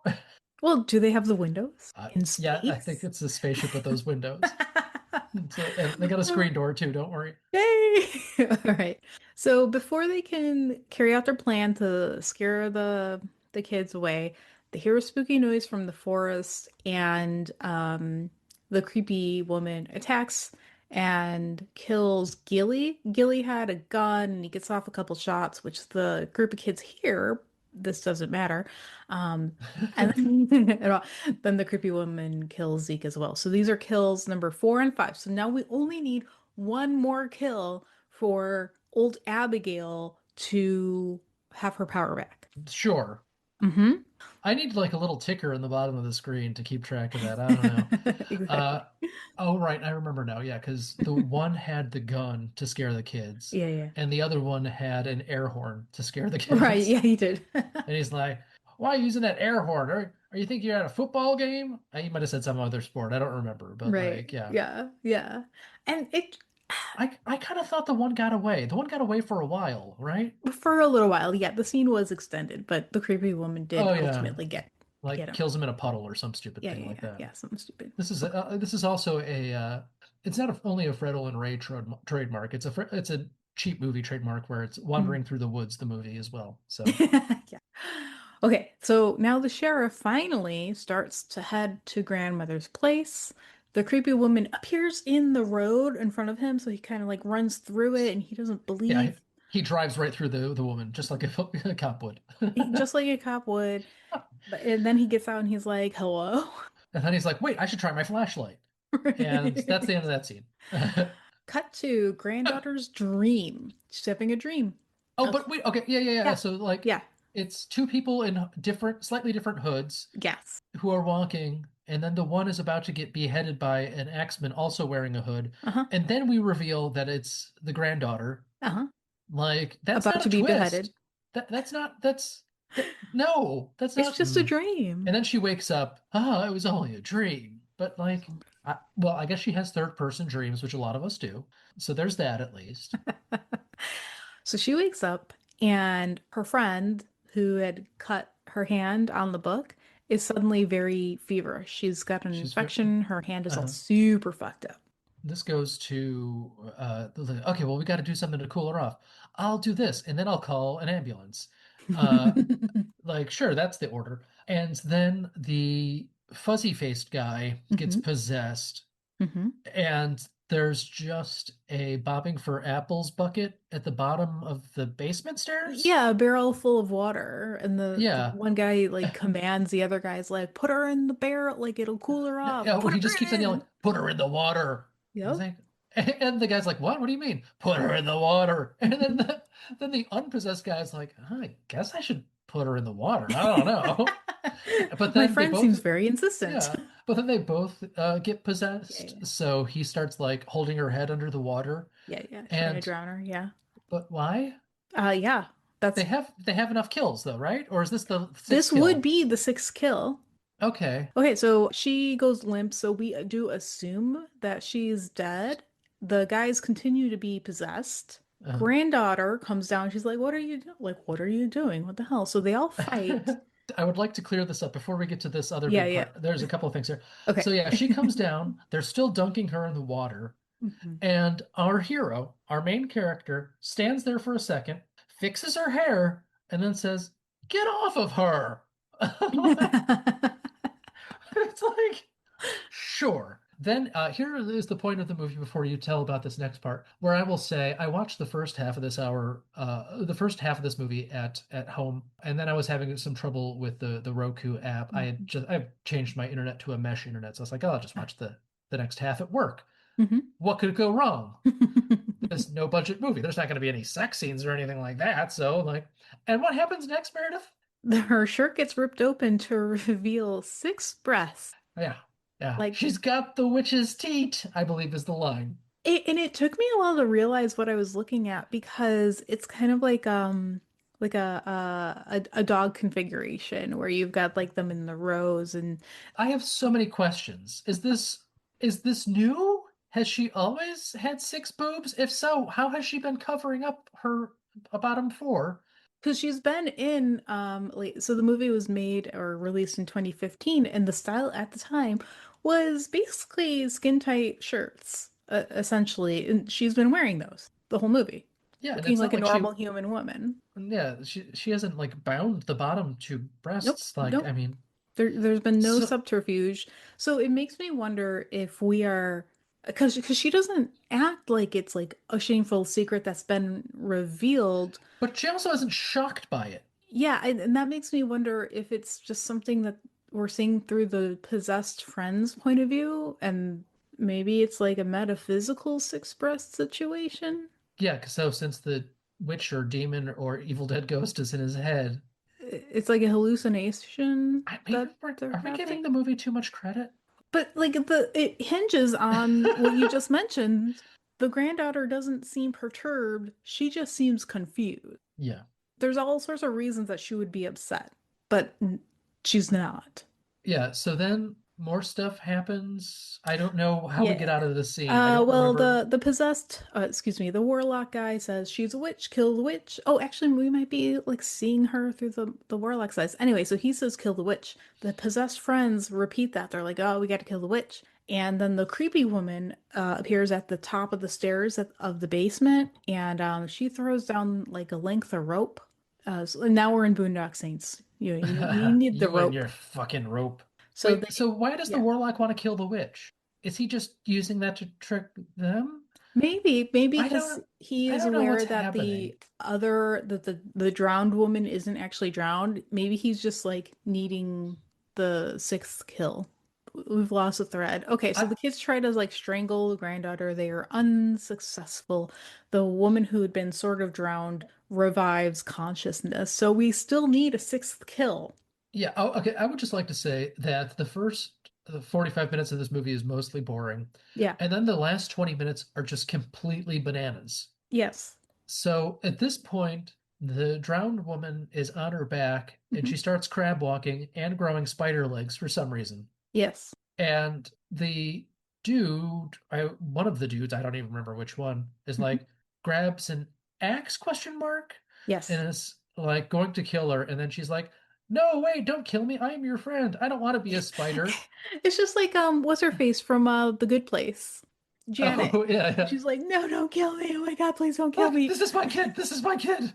Well, do they have the windows in Yeah, I think space? it's a spaceship with those windows. So and they got a screen door too, don't worry. Yay! All right. So before they can carry out their plan to scare the kids away, they hear a spooky noise from the forest, and the creepy woman attacks and kills Gilly. Gilly had a gun, and he gets off a couple shots, which the group of kids hear. This doesn't matter. And then, then the creepy woman kills Zeke as well. So these are kills number 4 and 5. So now we only need one more kill for old Abigail to have her power back. Sure. Hmm. I need like a little ticker in the bottom of the screen to keep track of that. I don't know. Exactly. Uh, oh, right. I remember now. Yeah, because the one had the gun to scare the kids, Yeah, yeah. and the other one had an air horn to scare the Right, kids. yeah, he did. And he's like, "Why are you using that air horn? Are you think you're at a football game?" He might have said some other sport. I don't remember, but like, Right. yeah. Yeah, yeah. And it I kind of thought the one got away. The one got away for a while, right? for a little while, yeah, the scene was extended, but the creepy woman did Oh yeah, ultimately get like him. kills him in a puddle or some stupid Yeah, thing yeah, like yeah, that. yeah, something stupid. This is also a it's not only a Fred Olen Ray trademark. It's a cheap movie trademark where it's Mhm. Wandering Through the Woods, the movie as well. So Yeah. Okay, so now the sheriff finally starts to head to grandmother's place. The creepy woman appears in the road in front of him, so he kind of like runs through it and he doesn't yeah, believe, he drives right through the woman just like a cop would. just like a cop would. But and then he gets out and he's like, "Hello." And then he's like, "Wait, I should try my flashlight." And that's the end of that scene. Cut to granddaughter's dream. She's having a dream. Oh, Okay. but wait, okay, yeah. Yeah, So like, yeah, it's two people in slightly different hoods yes. who are walking, and then the one is about to get beheaded by an axeman also wearing a hood, Uh-huh. and then we reveal that it's the granddaughter. Uh-huh. Like, that's About not to a be twist. beheaded. That's not no, that's It's not. just a dream. And then she wakes up. Ah, it was only a dream. But like, well, I guess she has third person dreams, which a lot of us do. So there's that at least. So she wakes up, and her friend, who had cut her hand on the book, is suddenly very feverish. She's got an She's very. infection. Her hand is all Uh, super fucked up. this goes to okay, well, we got to do something to cool her off. I'll do this, and then I'll call an ambulance. Uh, like, sure, that's the order. And then the fuzzy faced guy gets Hmm. possessed, Hmm. and there's just a bobbing for apples bucket at the bottom of the basement stairs. Yeah, a barrel full of water, and the Yeah. one guy like commands the other guys like, "Put her in the barrel, like it'll cool her off. Yeah, well, Put he her just keeps on yelling, in." "Put her in the water." I Yep. think, and the guy's like, "What? What do you mean? Put her in the water?" And then then the unpossessed guy's like, I guess I should put her in the water. I don't know. But My then they friend both, seems very insistent. yeah, but then they both get Yeah, possessed. yeah, So he starts like holding her head under the water. yeah, yeah. Trying to And drown her. Yeah. but why? Yeah. That's They have enough kills though, right? Or is this the sixth this would kill? be the sixth kill. Okay. Okay, so she goes limp, so we do assume that she's dead. The guys continue to be possessed. Uh, Granddaughter comes down. She's like, "What are you doing? Like, what are you doing? What the hell?" So they all fight. I would like to clear this up before we get to this other Yeah, big yeah. part. There's a couple of things here. So Okay. yeah, she comes down. They're still dunking her in the water, Mhm. and our hero, our main character, stands there for a second, fixes her hair, and then says, "Get off of her!" Like, it's like, sure. Then here is the point of the movie before you tell about this next part, where I will say I watched the first half of this hour, the first half of this movie at home, and then I was having some trouble with the Roku app. I've changed my internet to a mesh internet, so I was like, oh, I'll just watch the next half at work. Mhm. What could go wrong? this no budget movie. There's not going to be any sex scenes or anything like that. So, like, and what happens next, Meredith? Her shirt gets ripped open to reveal six breasts. Yeah, yeah. Like She's got the witch's teat, I believe is the line. and it took me a while to realize what I was looking at because it's kind of like a dog configuration where you've got like them in the rows and I have so many questions. Is this new? Has she always had six boobs? If so, how has she been covering up her bottom four? because she's been in like so the movie was made or released in 2015 and the style at the time was basically skin tight shirts essentially and she's been wearing those the whole movie Yeah, and looking it's like not a like she normal human woman. yeah, she hasn't like bound the bottom two Nope, breasts like I nope. mean There's been no so subterfuge. So it makes me wonder if we are, because she doesn't act like it's like a shameful secret that's been revealed. but she also isn't shocked by it. Yeah, and that makes me wonder if it's just something that we're seeing through the possessed friend's point of view, and maybe it's like a metaphysical six breast situation. Yeah, 'cause so since the witch or demon or evil dead ghost is in his head, It's like a hallucination maybe that they're are we giving having. the movie too much credit? But like it hinges on what you just mentioned. The granddaughter doesn't seem perturbed. She just seems confused. Yeah. There's all sorts of reasons that she would be upset, but she's not. Yeah, so then more stuff happens. I don't know how we get Yeah. out of this scene. I don't Well, remember. the possessed, excuse me, the warlock guy says she's a witch, kill the witch. Oh, actually, we might be like seeing her through the warlock's eyes. Anyway, so he says kill the witch. The possessed friends repeat that. They're like, oh, we got to kill the witch. And then the creepy woman appears at the top of the stairs of the basement, and she throws down like a length of rope. And now we're in Boondock Saints. You need the You and rope. your fucking rope. So Wait, they, so why does the yeah. warlock want to kill the witch? Is he just using that to trick them? Maybe I because don't he I is don't know aware what's that happening. the drowned woman isn't actually drowned. Maybe he's just like needing the sixth kill. We've lost the thread. Okay, so I the kids try to like strangle the granddaughter. They are unsuccessful. The woman who had been sort of drowned revives consciousness. So we still need a sixth kill. Yeah, oh, okay. I would just like to say that the first 45 minutes of this movie is mostly boring, Yeah. and then the last 20 minutes are just completely bananas. Yes. So at this point, the drowned woman is on her back and Hmm. she starts crab walking and growing spider legs for some reason. Yes. And the one of the dudes, I don't even remember which one, is Hmm. like grabs an axe question mark Yes. and is like going to kill her. And then she's like, "No, wait, don't kill me. I'm your friend. I don't want to be a spider." It's just like what's her face from The Good Place? Janet. Oh, yeah, yeah. She's like, no, don't kill me. Oh my God, please don't kill Ah, me. this is my kid. This is my kid.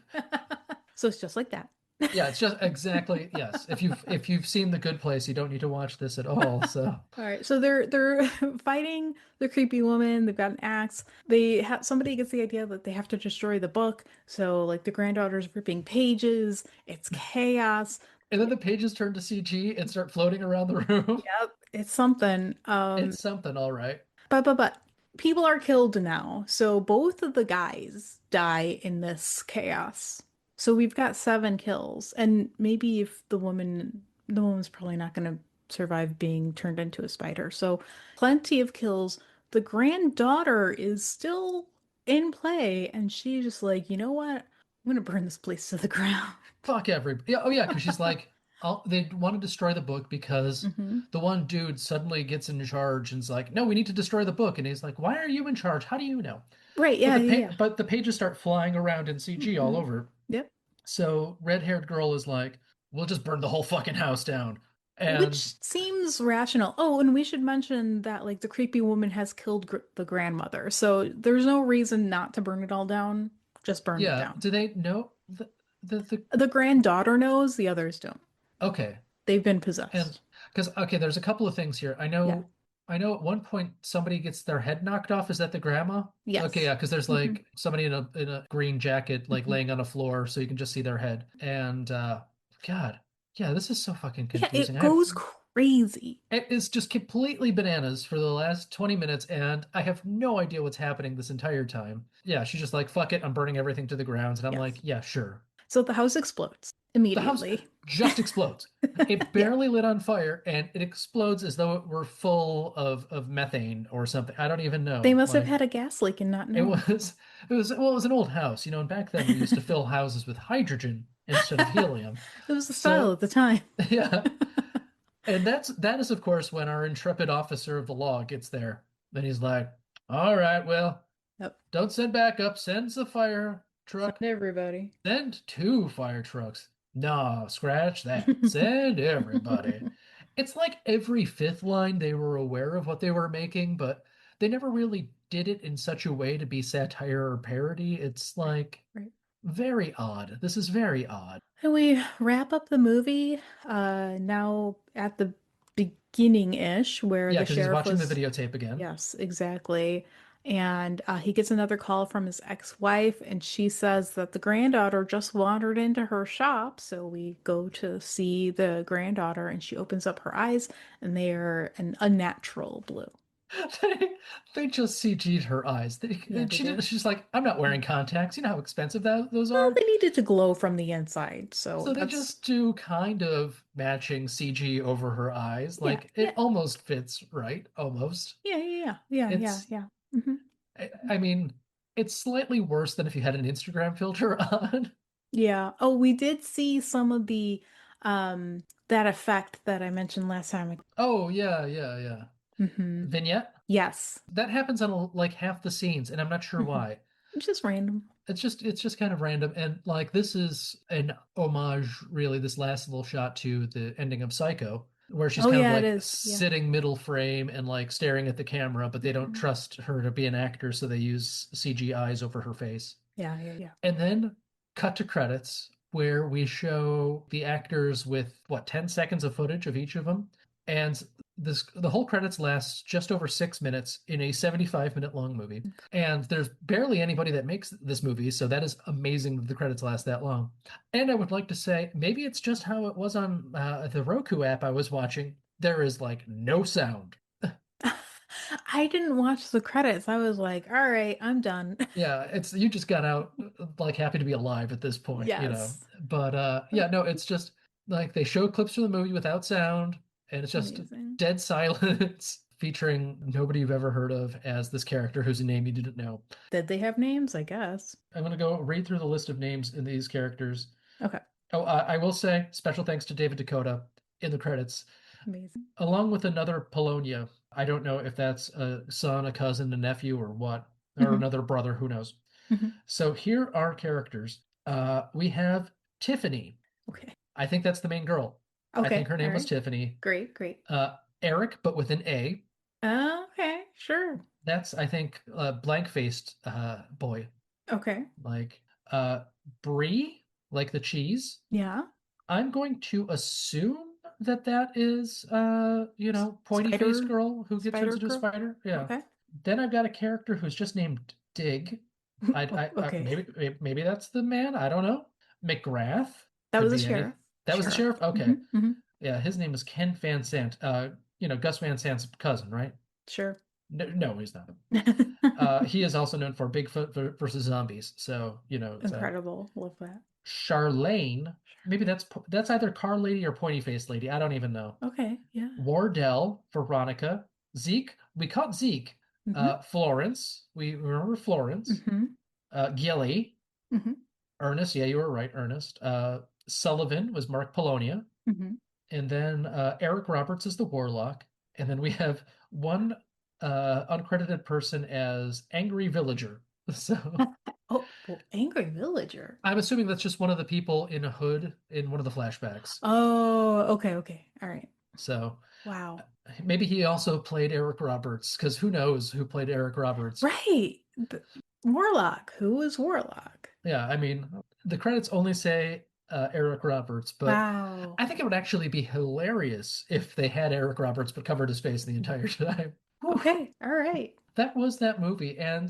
So it's just like that. Yeah, it's just exactly, yes. If you've seen The Good Place, you don't need to watch this at all. So All right, so they're fighting the creepy woman. They've got an axe. They have somebody gets the idea that they have to destroy the book. So like the granddaughter's ripping pages. It's chaos. and then the pages turn to CG and start floating around the room. Yep, it's something. It's something, all right. But people are killed now. So both of the guys die in this chaos. So we've got seven kills. And maybe if the woman's probably not going to survive being turned into a spider. So plenty of kills. The granddaughter is still in play, and she's just like, you know what? I'm gonna burn this place to the ground. Fuck everybody. Yeah, oh yeah, because she's like, oh, they want to destroy the book because Hmm. the one dude suddenly gets in charge and's like, no, we need to destroy the book. And he's like, why are you in charge? How do you know? Right, But yeah, yeah, but the pages start flying around in yeah. CG all over. Yep. So red-haired girl is like, we'll just burn the whole fucking house down. And Which seems rational. Oh, and we should mention that like the creepy woman has killed the grandmother. So there's no reason not to burn it all down. Just burn it yeah, down. do they know the The granddaughter knows, the others don't. okay. They've been And possessed. because okay, there's a couple of things here. Yeah. I know at one point somebody gets their head knocked off. Is that the grandma? Okay, Yes. yeah, because there's Hmm. like somebody in a green jacket like Hmm. laying on a floor so you can just see their head. And God, yeah, this is so fucking Yeah, confusing. it I have goes crazy. It is just completely bananas for the last 20 minutes, and I have no idea what's happening this entire time. Yeah, she's just like, fuck it, I'm burning everything to the ground. And I'm like, Yes. yeah, sure. So the house explodes The house immediately. just explodes. It Yeah. barely lit on fire, and it explodes as though it were full of methane or something. I don't even They know. must have Like, had a gas leak and not it known. was, well, it was an old house, and back then we used to fill houses with hydrogen instead of helium. It was the style So, at the time. yeah. And that is, of course, when our intrepid officer of the law gets there. Then he's like, all right, well, Yep. don't send backup, send the fire Send truck, everybody. send two fire trucks. No, scratch that. Send everybody. It's like every fifth line they were aware of what they were making, but they never really did it in such a way to be satire or parody. It's Right. like Right. very odd. This is very odd. And we wrap up the movie now at the beginning-ish where Yeah, the because he's sheriff watching the was, videotape again. yes, exactly. And he gets another call from his ex-wife, and she says that the granddaughter just wandered into her shop. So we go to see the granddaughter, and she opens up her eyes, and they are an unnatural blue. They, they just CG'd her eyes. Yeah, they did. She's like, I'm not wearing contacts. You know how expensive those Well, are? they needed to glow from the inside, so So they that's just do kind of matching CG over her eyes. yeah, Like it yeah, almost fits right, almost. yeah, yeah, yeah, yeah, It's, yeah. Hmm. I mean, it's slightly worse than if you had an Instagram filter on. Yeah. Oh, we did see some of the that effect that I mentioned last time. Oh, yeah, yeah, yeah. Hmm. Vignette. Yes. That happens on like half the scenes, and I'm not sure Hmm. why. Just random. It's just kind of random, and like this is an homage, really, this last little shot to the ending of Psycho, where she's Oh kind of yeah, it like is. Yeah. sitting middle frame and like staring at the camera, but they don't Hmm. trust her to be an actor, so they use CG eyes over her face. Yeah, yeah, yeah. And then cut to credits where we show the actors with what, 10 seconds of footage of each of them. And the whole credits lasts just over 6 minutes in a 75-minute long movie. And there's barely anybody that makes this movie, so that is amazing that the credits last that long. And I would like to say maybe it's just how it was on the Roku app I was watching. There is like no sound. I didn't watch the credits. I was like, all right, I'm done. Yeah, it's you just got out like happy to be alive at this point. Yes. But yeah, no, it's just like they show clips from the movie without sound, and it's just Amazing. dead silence featuring nobody you've ever heard of as this character whose name you didn't know. Did they have names? I guess. I'm gonna go read through the list of names in these characters. Okay. Oh, I will say special thanks to David Dakota in the credits, Amazing. along with another Polonia. I don't know if that's a son, a cousin, a nephew, or what, or Hmm. another brother, who knows. Hmm. So here are characters. We have Tiffany. Okay. I think that's the main girl. I think Okay. her All name was right. Tiffany. Great. Great. Eric, but with an A. Okay. Sure. That's, I think, a blank-faced boy. Okay. Like Brie, like the cheese. Yeah. I'm going to assume that is, pointy-faced Spider, girl who gets turns Spider into a Girl. spider. Yeah. Okay. Then I've got a character who's just named Dig. Okay. Maybe that's the man. I don't know. McGrath That could was a be any. sheriff. That was the Sheriff. sheriff. Okay, Hmm. yeah, his name is Ken Van Sant. Gus Van Sant's cousin, right? Sure. No, no, he's not. He is also known for Bigfoot versus zombies. So Incredible. Love that. Charlene. Maybe that's either Car Lady or Pointy Face Lady. I don't even know. Okay. Yeah. Wardell, Veronica, Zeke. We caught Zeke. Hmm. Florence. We remember Florence. Hmm. Gilly. Hmm. Ernest, yeah, you were right, Ernest. Sullivan was Mark Polonia. Hmm. And then Eric Roberts is the Warlock. And then we have one uncredited person as Angry Villager. So Oh, well, Angry Villager. I'm assuming that's just one of the people in a hood in one of the flashbacks. Oh, okay. Okay. All right. So uh, Wow. maybe he also played Eric Roberts, because who knows who played Eric Roberts? Right. Warlock. Who is Warlock? Yeah, I mean, the credits only say Eric Roberts, but Wow. I think it would actually be hilarious if they had Eric Roberts but covered his face the entire time. Whew. Okay. All right. That was that movie. And,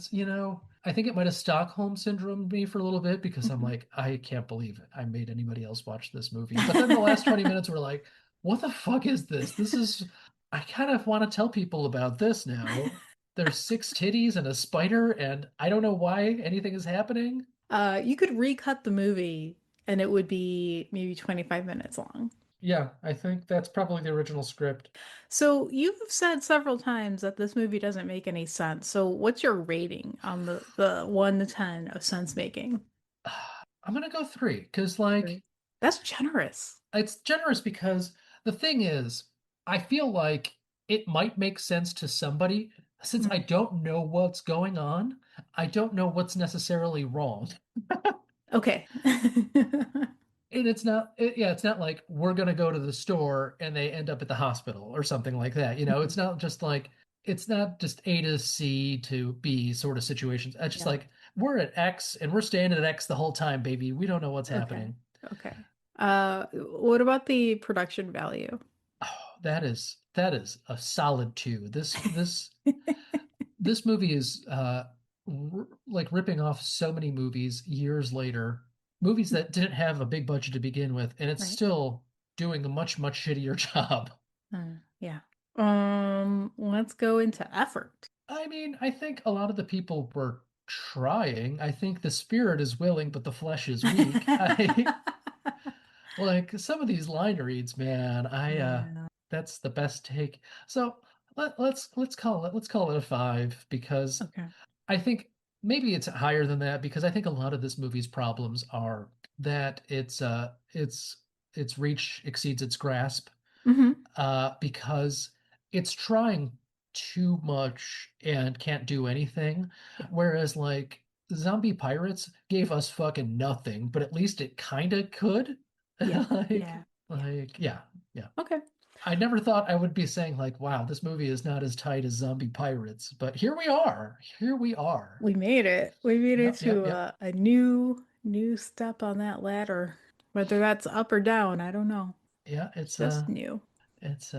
I think it might have Stockholm syndrome me for a little bit, because I'm Mhm. like, I can't believe it. I made anybody else watch this movie. But then the last 20 minutes were like, what the fuck is this? I kind of want to tell people about this now. There's six titties and a spider, and I don't know why anything is happening. You could recut the movie and it would be maybe 25 minutes long. Yeah, I think that's probably the original script. So you've said several times that this movie doesn't make any sense. So what's your rating on the 1 to 10 of sense making? I'm gonna go three because, Right. That's generous. it's generous because the thing is, I feel like it might make sense to somebody. Since I Mhm. don't know what's going on, I don't know what's necessarily wrong. Okay. And yeah, it's not like we're gonna go to the store and they end up at the hospital or something like that. Mhm. It's not just like it's not just A to C to B sort of situations. It's just Yeah. like we're at X and we're staying at X the whole time, baby. We don't know what's Okay. happening. Okay. What about the production value? Oh, that is a solid two. This movie is like ripping off so many movies years later, movies that didn't have a big budget to begin with, and it's Right. still doing a much, much shittier job. Yeah. Let's go into effort. I mean, I think a lot of the people were trying. I think the spirit is willing, but the flesh is weak. I like some of these line reads, man. Yeah. That's the best take. So let's call it a five because Okay. I think maybe it's higher than that because I think a lot of this movie's problems are that its reach exceeds its grasp Hmm. because it's trying too much and can't do anything. Yeah. Whereas like Zombie Pirates gave us fucking nothing, but at least it kind of could. Yeah. Like Yeah. Yeah. yeah, yeah. Okay. I never thought I would be saying like, wow, this movie is not as tight as Zombie Pirates, but here we are. Here we are. We made it. We made it Yep, yep, to yep. a new step on that ladder. Whether that's up or down, I don't know. Yeah, It's just new. it's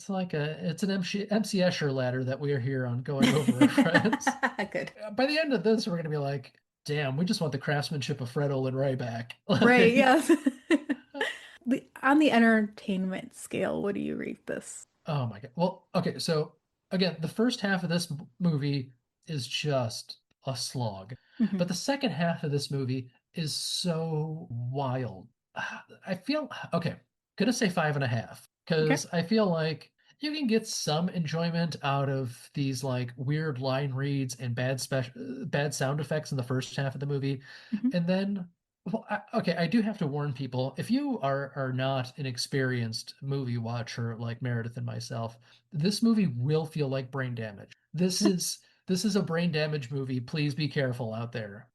like it's an MC Escher ladder that we are here on going over our friends. Good. By the end of this, we're gonna be like, damn, we just want the craftsmanship of Fred Olen Ray back. Right, Like, yes. On the entertainment scale, what do you rate this? oh my God. Well, okay, so again, the first half of this movie is just a slog. But Hmm. the second half of this movie is so wild. I feel okay, gonna say five and a half, Okay. because I feel like you can get some enjoyment out of these like weird line reads and bad sound effects in the first half of the movie. Hmm. And then well, okay, I do have to warn people, if you are not an experienced movie watcher like Meredith and myself, this movie will feel like brain damage. This is a brain damage movie. Please be careful out there.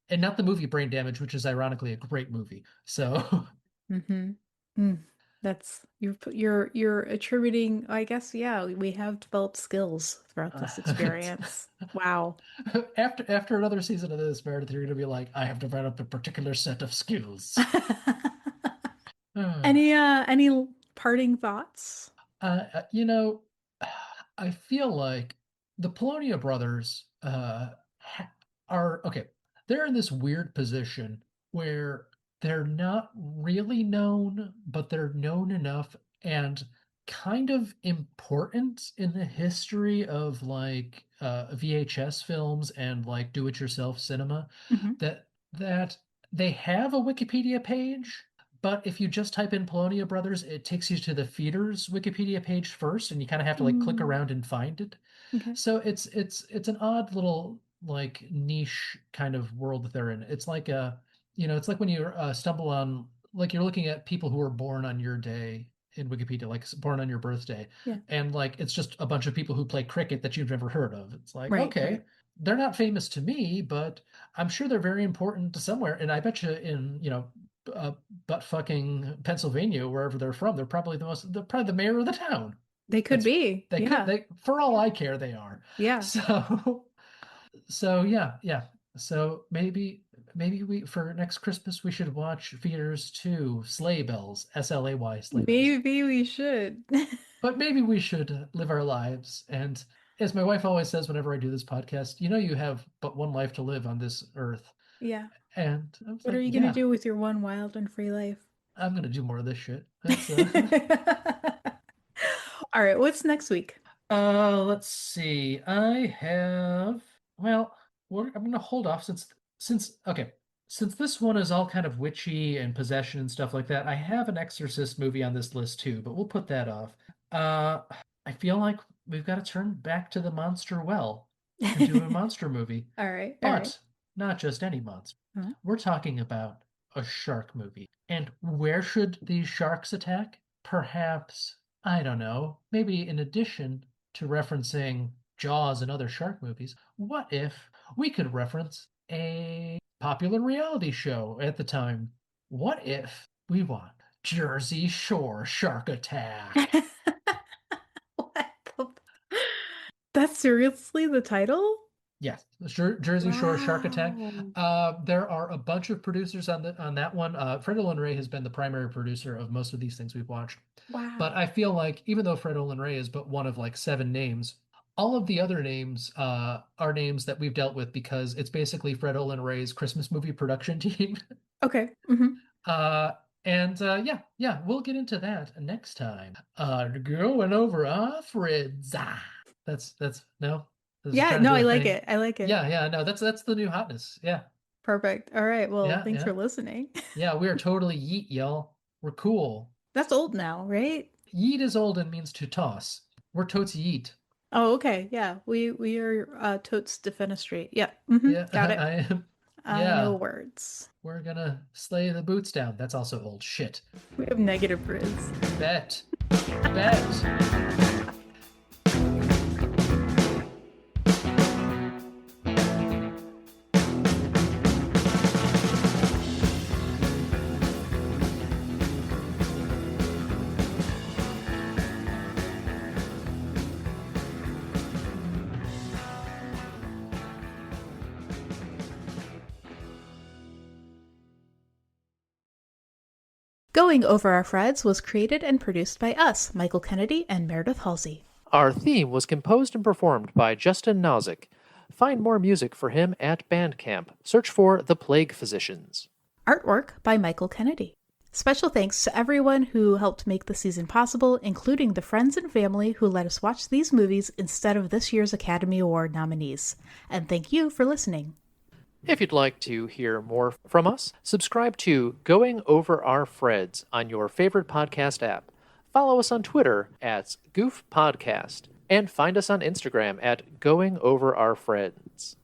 And not the movie Brain Damage, which is ironically a great movie. So Hmm. Mm. That's you're attributing, I guess, yeah, we have developed skills throughout this experience. Wow. after another season of this, Meredith, you're gonna be like, I have developed a particular set of skills. Any parting thoughts? You know, I feel like the Polonia brothers are okay. They're in this weird position where they're not really known, but they're known enough and kind of important in the history of like VHS films and like do-it-yourself cinema Hmm. that they have a Wikipedia page, but if you just type in Polonia Brothers, it takes you to the Feeders Wikipedia page first, and you kind of have to like click Mm, around and find it. okay. So it's an odd little like niche kind of world that they're in. It's like it's like when you stumble on like you're looking at people who were born on your day in Wikipedia, like born on your birthday, Yeah. and like it's just a bunch of people who play cricket that you've never heard of. It's like, Right, okay, right. they're not famous to me, but I'm sure they're very important to somewhere. And I bet you in, uh, butt fucking Pennsylvania, wherever they're from, they're probably the mayor of the town. They could That's be. they could Yeah. they for all Yeah. I care, they are. Yeah. So so yeah, yeah. So maybe we for next Christmas we should watch Feeders 2, Sleigh Bells, SLAY, Sleigh Bells. Maybe we should. But maybe we should live our lives. And as my wife always says whenever I do this podcast, you have but one life to live on this earth. Yeah. And I was What are like, you gonna yeah, do with your one wild and free life? I'm gonna do more of this shit. That's All right, what's next week? let's see. I have well, I'm gonna hold off since okay, since this one is all kind of witchy and possession and stuff like that. I have an Exorcist movie on this list too, but we'll put that off. Uh, I feel like we've got to turn back to the monster well and do a monster movie, All right, all right. but not just any monster. Huh? We're talking about a shark movie. And where should these sharks attack? Perhaps, I don't know, maybe in addition to referencing Jaws and other shark movies, what if we could reference a popular reality show at the time? What if we want Jersey Shore Shark Attack? What the... That's seriously the title? Yes, the Jersey Shore Shark Attack. Wow. There are a bunch of producers on that one. Fred Olen Ray has been the primary producer of most of these things we've watched. But Wow. I feel like even though Fred Olen Ray is but one of like seven names, all of the other names are names that we've dealt with because it's basically Fred Olen Ray's Christmas movie production team. Okay. Hmm. uh, and we'll get into that next time. Going over Fred's. That's no. I was Yeah, trying to no, do I a like thing. it. I like it. Yeah, no, that's the new hotness. Yeah, Perfect. All right. Well, yeah, thanks yeah, for listening. yeah. We are totally yeet, y'all. We're cool. That's old now, right? Yeet is old and means to toss. We're totes yeet. Oh, okay. Yeah. We are totes defenestrate. Yeah. Mm-hmm. Yeah, Got it. I am. I know Yeah, words. we're gonna slay the boots down. That's also old shit. We have negative words. Bet, bet. Going Over Our Freds was created and produced by us, Michael Kennedy and Meredith Halsey. Our theme was composed and performed by Justin Nozick. Find more music for him at Bandcamp. Search for The Plague Physicians. Artwork by Michael Kennedy. Special thanks to everyone who helped make the season possible, including the friends and family who let us watch these movies instead of this year's Academy Award nominees. And thank you for listening. If you'd like to hear more from us, subscribe to Going Over Our Freds on your favorite podcast app. Follow us on Twitter at Goof Podcast, and find us on Instagram at Going Over Our Freds.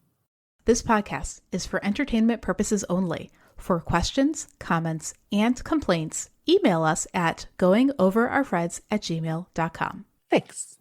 This podcast is for entertainment purposes only. For questions, comments, and complaints, email us at goingoverourfreds@gmail.com. Thanks.